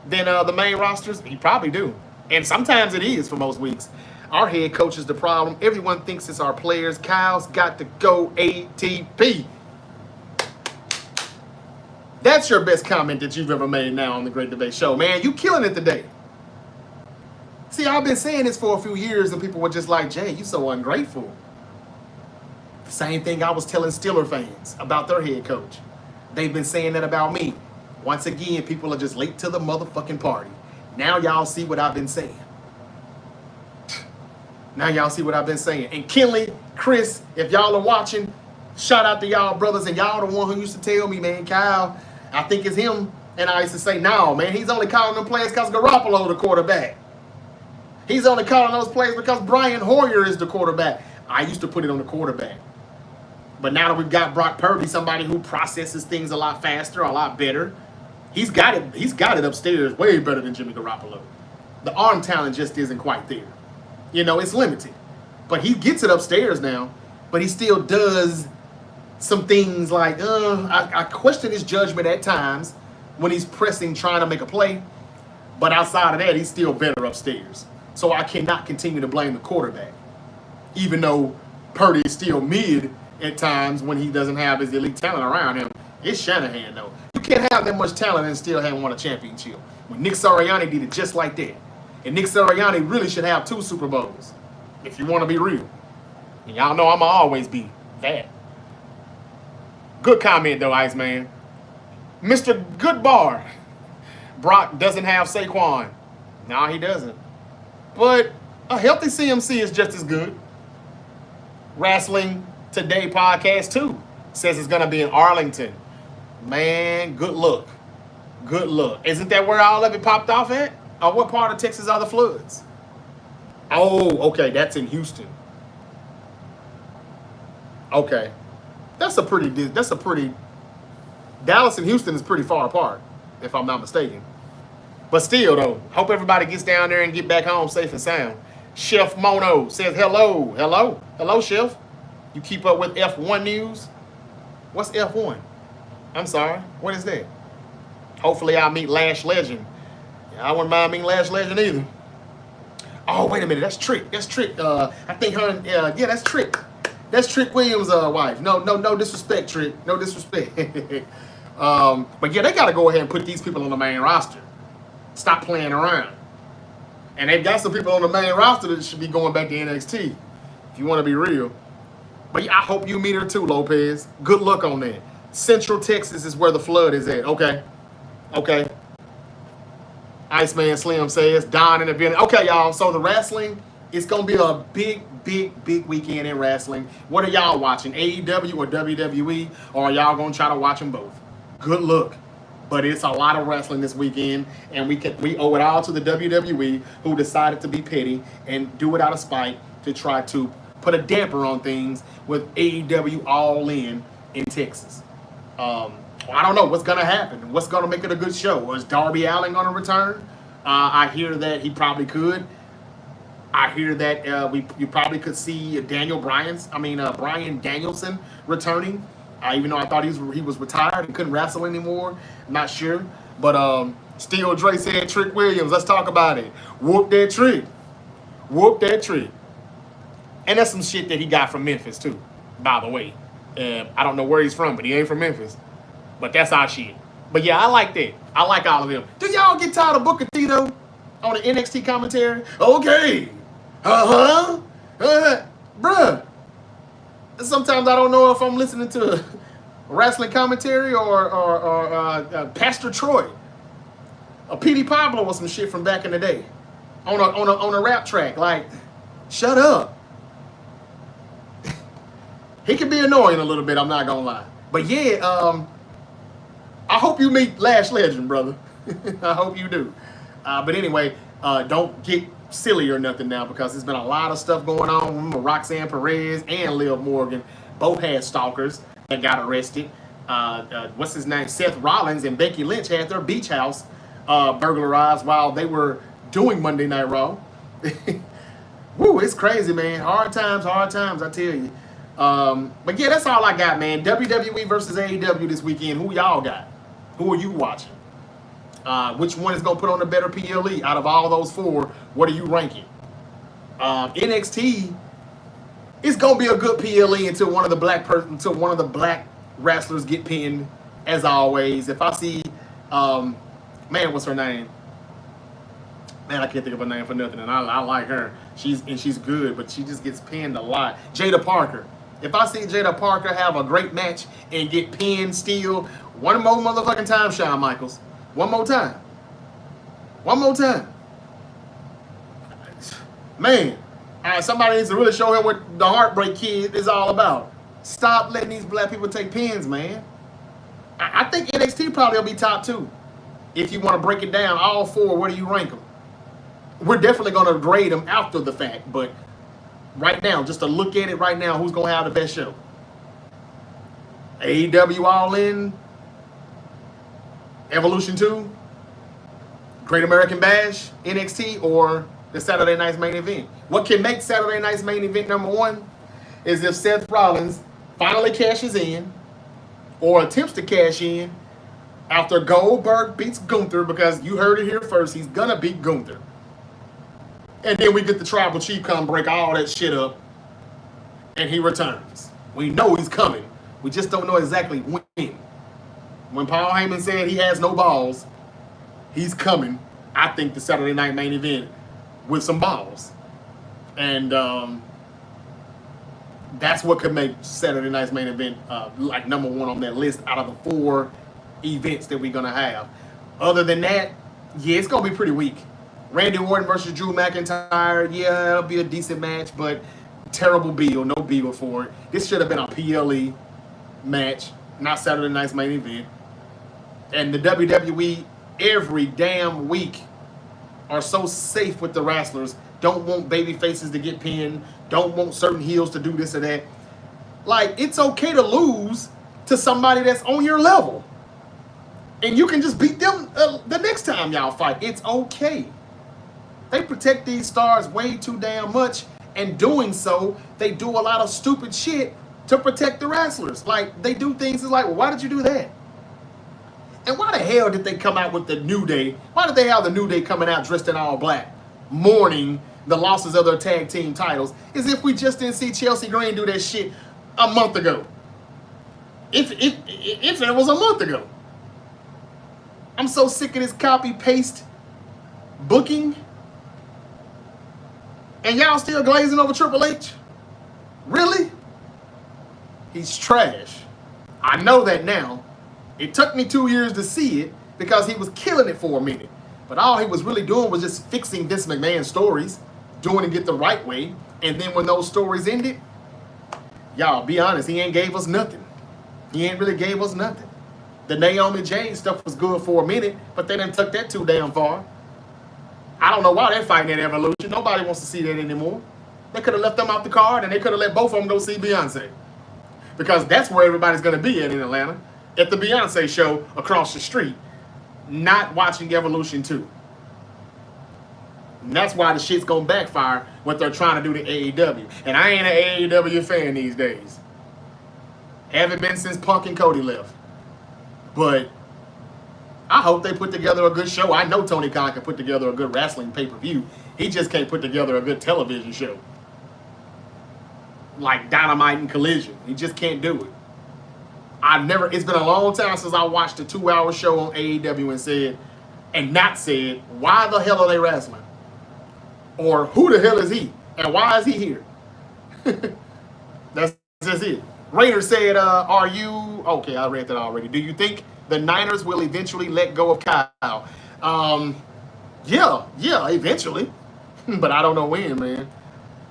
than the main rosters? You probably do. And sometimes it is for most weeks. Our head coach is the problem. Everyone thinks it's our players. Kyle's got to go ATP. That's your best comment that you've ever made now on the Great Debate Show. Man, you killing it today. See, I've been saying this for a few years, and people were just like, Jay, you so ungrateful. Same thing I was telling Steeler fans about their head coach. They've been saying that about me. Once again, people are just late to the motherfucking party. Now y'all see what I've been saying. And Kinley, Chris, if y'all are watching, shout out to y'all brothers. And y'all the one who used to tell me, man, Kyle, I think it's him. And I used to say, no, man, he's only calling them plays because Garoppolo the quarterback. He's only calling those plays because Brian Hoyer is the quarterback. I used to put it on the quarterback. But now that we've got Brock Purdy, somebody who processes things a lot faster, a lot better, he's got it upstairs way better than Jimmy Garoppolo. The arm talent just isn't quite there. It's limited. But he gets it upstairs now. But he still does some things like, I question his judgment at times when he's pressing, trying to make a play. But outside of that, he's still better upstairs. So I cannot continue to blame the quarterback, even though Purdy is still mid at times when he doesn't have his elite talent around him. It's Shanahan, though. You can't have that much talent and still haven't won a championship. When Nick Sirianni did it just like that. And Nick Sirianni really should have 2 Super Bowls, if you want to be real. And y'all know I'ma always be that. Good comment, though, Iceman. Mr. Goodbar. Brock doesn't have Saquon. No, he doesn't. But a healthy CMC is just as good. Wrestling Today podcast, too, says it's going to be in Arlington. Man, good luck. Good luck. Isn't that where all of it popped off at? Or what part of Texas are the floods? Oh, okay, that's in Houston. Okay. That's a pretty, Dallas and Houston is pretty far apart, if I'm not mistaken. But still, though, hope everybody gets down there and get back home safe and sound. Chef Mono says hello. Hello? Hello, Chef. You keep up with F1 news? What's F1? I'm sorry. What is that? Hopefully I'll meet Lash Legend. Yeah, I wouldn't mind meeting Lash Legend either. Oh, wait a minute. That's Trick. That's Trick. I think her, yeah, that's Trick. That's Trick Williams' wife. No disrespect, Trick. No disrespect. But yeah, they got to go ahead and put these people on the main roster. Stop playing around. And they've got some people on the main roster that should be going back to NXT, if you want to be real. But yeah, I hope you meet her too, Lopez. Good luck on that. Central Texas is where the flood is at. Okay. Iceman Slim says, Don in the building. Okay, y'all. So the wrestling, it's going to be a big weekend in wrestling. What are y'all watching? AEW or WWE? Or are y'all going to try to watch them both? Good luck. But it's a lot of wrestling this weekend, and we owe it all to the WWE, who decided to be petty and do it out of spite to try to put a damper on things with AEW All In Texas. I don't know what's going to happen. What's going to make it a good show? Is Darby Allin going to return? I hear that he probably could. I hear that you probably could see Bryan Danielson returning. Even though I thought he was retired and couldn't wrestle anymore. I'm not sure. But Steel Dre said Trick Williams. Let's talk about it. Whoop that trick. Whoop that trick. And that's some shit that he got from Memphis, too, by the way. I don't know where he's from, but he ain't from Memphis. But that's our shit. But yeah, I like that. I like all of them. Do y'all get tired of Booker T, though, on the NXT commentary? Okay. Bruh. Sometimes I don't know if I'm listening to wrestling commentary or Pastor Troy, or P.D. Pablo or some shit from back in the day on a rap track. Like, shut up. He can be annoying a little bit, I'm not gonna lie. But yeah, I hope you meet Lash Legend, brother. I hope you do. But anyway, don't get silly or nothing now, because there's been a lot of stuff going on. Remember, Roxanne Perez and Liv Morgan both had stalkers that got arrested. What's his name? Seth Rollins and Becky Lynch had their beach house burglarized while they were doing Monday Night Raw. Woo, it's crazy, man. Hard times, I tell you. But yeah, that's all I got, man. WWE versus AEW this weekend. Who y'all got? Who are you watching? Which one is going to put on a better PLE out of all those 4? What are you ranking? NXT is going to be a good PLE until one of the black wrestlers get pinned, as always. If I see, what's her name? Man, I can't think of her name for nothing, and I like her. She's good, but she just gets pinned a lot. Jada Parker. If I see Jada Parker have a great match and get pinned still, one more motherfucking time, Shawn Michaels. One more time. Man, somebody needs to really show him what the Heartbreak Kid is all about. Stop letting these black people take pins, man. I think NXT probably will be top 2. If you want to break it down, all 4, where do you rank them? We're definitely going to grade them after the fact, but right now, just to look at it right now, who's going to have the best show? AEW All In, Evolution 2, Great American Bash, NXT, or the Saturday Night's Main Event? What can make Saturday Night's Main Event number 1 is if Seth Rollins finally cashes in or attempts to cash in after Goldberg beats Gunther, because you heard it here first, he's gonna beat Gunther. And then we get the Tribal Chief come break all that shit up, and he returns. We know he's coming. We just don't know exactly when. When Paul Heyman said he has no balls, he's coming. I think the Saturday Night Main Event with some balls. And that's what could make Saturday Night's Main Event like number one on that list out of the 4 events that we're going to have. Other than that, yeah, it's going to be pretty weak. Randy Orton versus Drew McIntyre, yeah, it'll be a decent match, but terrible bill, no bill for it. This should have been a PLE match, not Saturday Night's Main Event. And the WWE every damn week are so safe with the wrestlers, don't want baby faces to get pinned, don't want certain heels to do this or that. Like, it's okay to lose to somebody that's on your level. And you can just beat them the next time y'all fight. It's okay. They protect these stars way too damn much, and doing so, they do a lot of stupid shit to protect the wrestlers. Like, they do things that's like, well, why did you do that? And why the hell did they come out with the New Day? Why did they have the New Day coming out dressed in all black, mourning the losses of their tag team titles, as if we just didn't see Chelsea Green do that shit a month ago? If it was a month ago. I'm so sick of this copy-paste booking. And y'all still glazing over Triple H? Really? He's trash. I know that now. It took me 2 years to see it because he was killing it for a minute. But all he was really doing was just fixing Vince McMahon stories, doing it the right way. And then when those stories ended, y'all, be honest, he ain't gave us nothing. He ain't really gave us nothing. The Naomi Jane stuff was good for a minute, but they didn't took that too damn far. I don't know why they're fighting at Evolution. Nobody wants to see that anymore. They could have left them off the card, and they could have let both of them go see Beyonce. Because that's where everybody's going to be at in Atlanta. At the Beyonce show across the street. Not watching Evolution 2. And that's why the shit's going to backfire what they're trying to do to AEW. And I ain't an AEW fan these days. Haven't been since Punk and Cody left. But I hope they put together a good show. I know Tony Khan can put together a good wrestling pay-per-view. He just can't put together a good television show. Like Dynamite and Collision. He just can't do it. It's been a long time since I watched a 2-hour show on AEW and not said, why the hell are they wrestling? Or who the hell is he? And why is he here? That's just it. Raider said, okay, I read that already. Do you think the Niners will eventually let go of Kyle? Yeah, eventually. But I don't know when, man.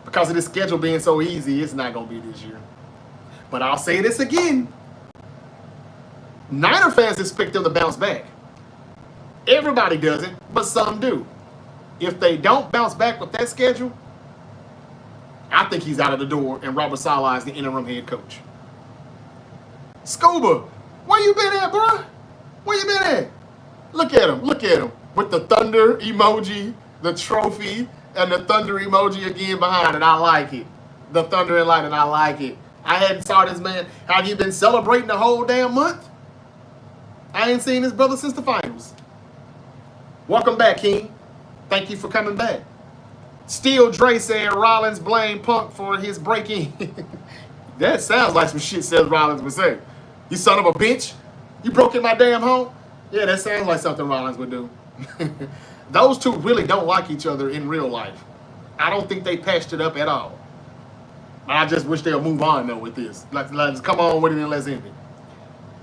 Because of this schedule being so easy, it's not going to be this year. But I'll say this again. Niner fans expect them to bounce back. Everybody doesn't, but some do. If they don't bounce back with that schedule, I think he's out of the door and Robert Saleh is the interim head coach. Scuba, where you been at, bro? Where you been at? Look at him. With the thunder emoji, the trophy, and the thunder emoji again behind it. I like it. The thunder and lightning, I like it. I hadn't saw this man. Have you been celebrating the whole damn month? I ain't seen this brother since the finals. Welcome back, King. Thank you for coming back. Steel Dre said Rollins blamed Punk for his break-in. That sounds like some shit Seth Rollins would say. You son of a bitch. You broke in my damn home? Yeah, that sounds like something Rollins would do. Those two really don't like each other in real life. I don't think they patched it up at all. I just wish they'll move on, though, with this. Let's come on with it and let's end it.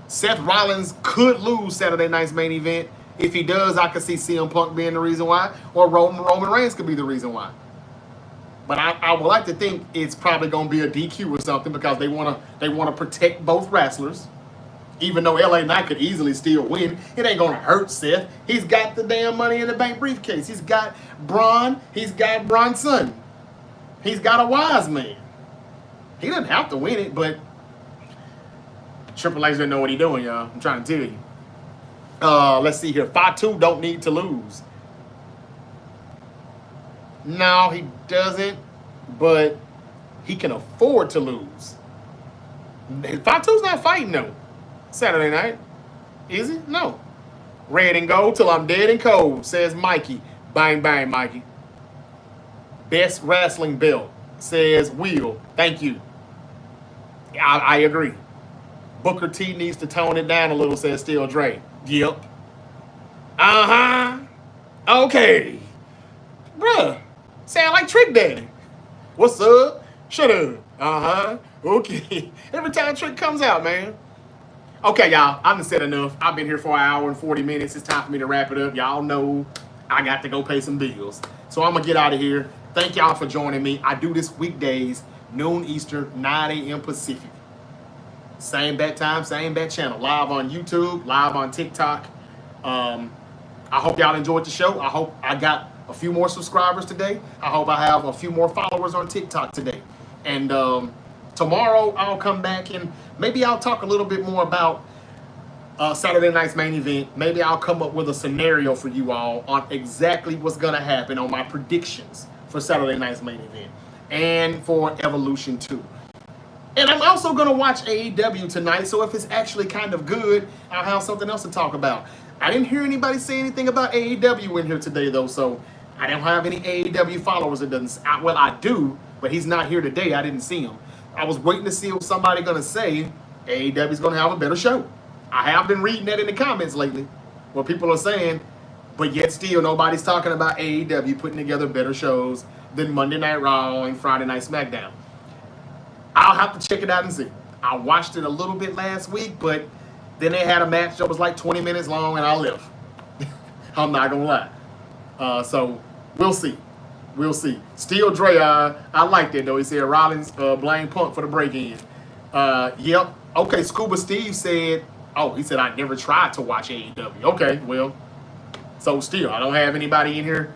Seth Rollins could lose Saturday night's main event. If he does, I could see CM Punk being the reason why, or Roman Reigns could be the reason why. But I would like to think it's probably going to be a DQ or something because they want to protect both wrestlers. Even though LA Knight could easily still win, it ain't going to hurt Seth. He's got the damn Money in the Bank briefcase. He's got Braun. He's got Bronson. He's got a wise man. He doesn't have to win it, but Triple H doesn't know what he's doing, y'all. I'm trying to tell you. Let's see here. Fatu don't need to lose. No, he doesn't, but he can afford to lose. Fatu's not fighting no Saturday night. Is he? No. Red and gold till I'm dead and cold, says Mikey. Bang, bang, Mikey. Best wrestling belt, says Will. Thank you. I agree. Booker T needs to tone it down a little, says Steel Dre. Yep. Uh-huh. Okay. Bruh, sound like Trick Daddy. What's up? Shut up. Uh-huh. Okay. Every time Trick comes out, man. Okay, y'all. I done said enough. I've been here for an hour and 40 minutes. It's time for me to wrap it up. Y'all know I got to go pay some bills. So I'm going to get out of here. Thank y'all for joining me. I do this weekdays, noon Eastern, 9 a.m. Pacific. Same bat time, same bat channel. Live on YouTube, live on TikTok. I hope y'all enjoyed the show. I hope I got a few more subscribers today. I hope I have a few more followers on TikTok today. And tomorrow I'll come back and maybe I'll talk a little bit more about Saturday night's main event. Maybe I'll come up with a scenario for you all on exactly what's going to happen on my predictions for Saturday night's main event and for Evolution 2. And I'm also going to watch AEW tonight, so if it's actually kind of good, I'll have something else to talk about. I didn't hear anybody say anything about AEW in here today, though, so I don't have any AEW followers. It doesn't. Well, I do, but he's not here today. I didn't see him. I was waiting to see what somebody going to say. AEW's going to have a better show. I have been reading that in the comments lately, where people are saying, but yet still nobody's talking about AEW putting together better shows than Monday Night Raw and Friday Night SmackDown. I'll have to check it out and see. I watched it a little bit last week, but then they had a match that was like 20 minutes long and I left. I'm not going to lie. So we'll see. We'll see. Steel Dre, I liked it though. He said Rollins blame Punk for the break-in. Yep. Okay, Scuba Steve said, he said I never tried to watch AEW. Okay, well, so still, I don't have anybody in here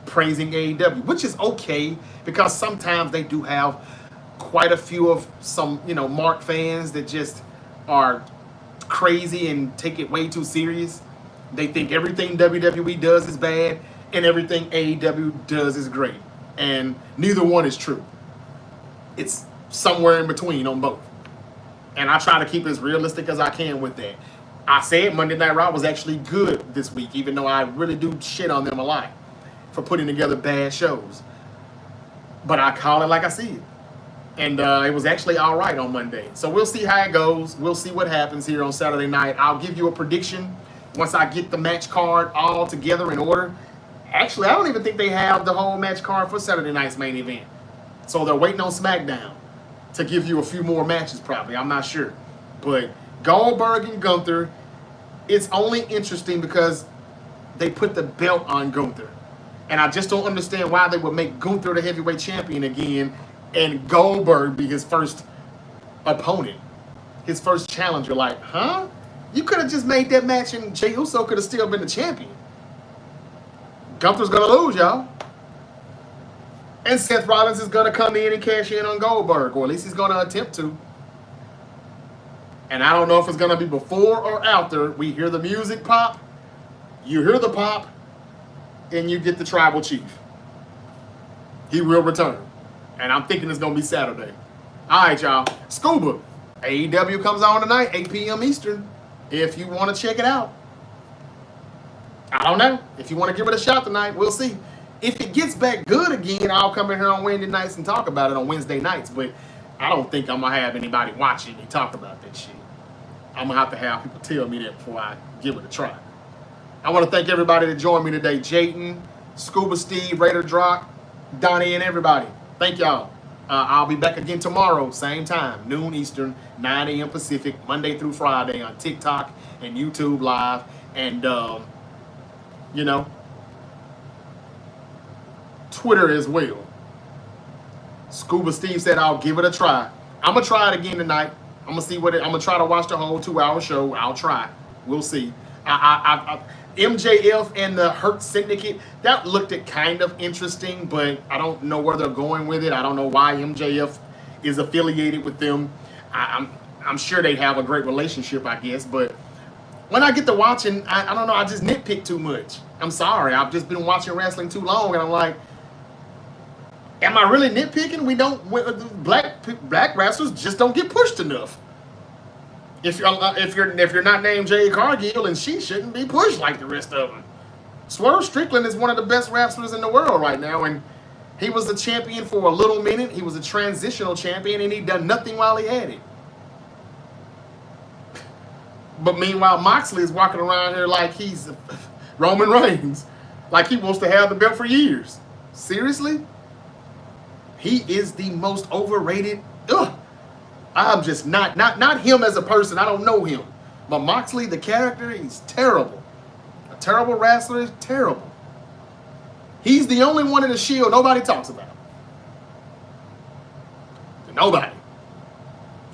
praising AEW, which is okay because sometimes they do have quite a few of some, Mark fans that just are crazy and take it way too serious. They think everything WWE does is bad and everything AEW does is great. And neither one is true. It's somewhere in between on both. And I try to keep it as realistic as I can with that. I said Monday Night Raw was actually good this week, even though I really do shit on them a lot for putting together bad shows. But I call it like I see it. And it was actually all right on Monday. So we'll see how it goes. We'll see what happens here on Saturday night. I'll give you a prediction once I get the match card all together in order. Actually, I don't even think they have the whole match card for Saturday night's main event. So they're waiting on SmackDown to give you a few more matches probably. I'm not sure. But Goldberg and Gunther, it's only interesting because they put the belt on Gunther. And I just don't understand why they would make Gunther the heavyweight champion again and Goldberg be his first opponent, his first challenger. Like, huh? You could have just made that match and Jey Uso could have still been the champion. Gunther's going to lose, y'all. And Seth Rollins is going to come in and cash in on Goldberg, or at least he's going to attempt to. And I don't know if it's going to be before or after we hear the music pop. You hear the pop, and you get the tribal chief. He will return. And I'm thinking it's going to be Saturday. All right, y'all. Scuba. AEW comes on tonight, 8 p.m. Eastern. If you want to check it out. I don't know. If you want to give it a shot tonight, we'll see. If it gets back good again, I'll come in here on Wednesday nights and talk about it on Wednesday nights. But I don't think I'm going to have anybody watching and talk about that shit. I'm going to have people tell me that before I give it a try. I want to thank everybody that joined me today. Jayden, Scuba Steve, Raider Drock, Donnie, and everybody. Thank y'all. I'll be back again tomorrow, same time, noon Eastern, 9 a.m. Pacific, Monday through Friday on TikTok and YouTube Live. And, Twitter as well. Scuba Steve said I'll give it a try. I'm going to try it again tonight. I'm going to see I'm going to try to watch the whole 2-hour show. I'll try. We'll see. MJF and the Hurt Syndicate, that looked at kind of interesting, but I don't know where they're going with it. I don't know why MJF is affiliated with them. I'm sure they have a great relationship, I guess, but when I get to watching, I don't know, I just nitpick too much. I'm sorry. I've just been watching wrestling too long, and I'm like, am I really nitpicking? Black wrestlers just don't get pushed enough. If you're not named Jade Cargill, and she shouldn't be pushed like the rest of them. Swerve Strickland is one of the best wrestlers in the world right now, and he was a champion for a little minute. He was a transitional champion, and he done nothing while he had it. But meanwhile, Moxley is walking around here like he's Roman Reigns, like he wants to have the belt for years. Seriously? He is the most overrated. I'm just not him as a person. I don't know him. But Moxley, the character, he's terrible. A terrible wrestler is terrible. He's the only one in the Shield nobody talks about. Nobody.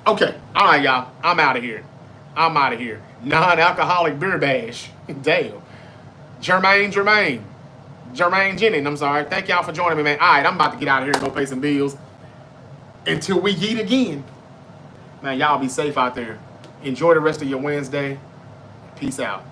Okay. All right, y'all. I'm out of here. Non-alcoholic beer bash. Damn. Jermaine Jennings, I'm sorry. Thank y'all for joining me, man. All right, I'm about to get out of here and go pay some bills. Until we eat again. Man, y'all be safe out there. Enjoy the rest of your Wednesday. Peace out.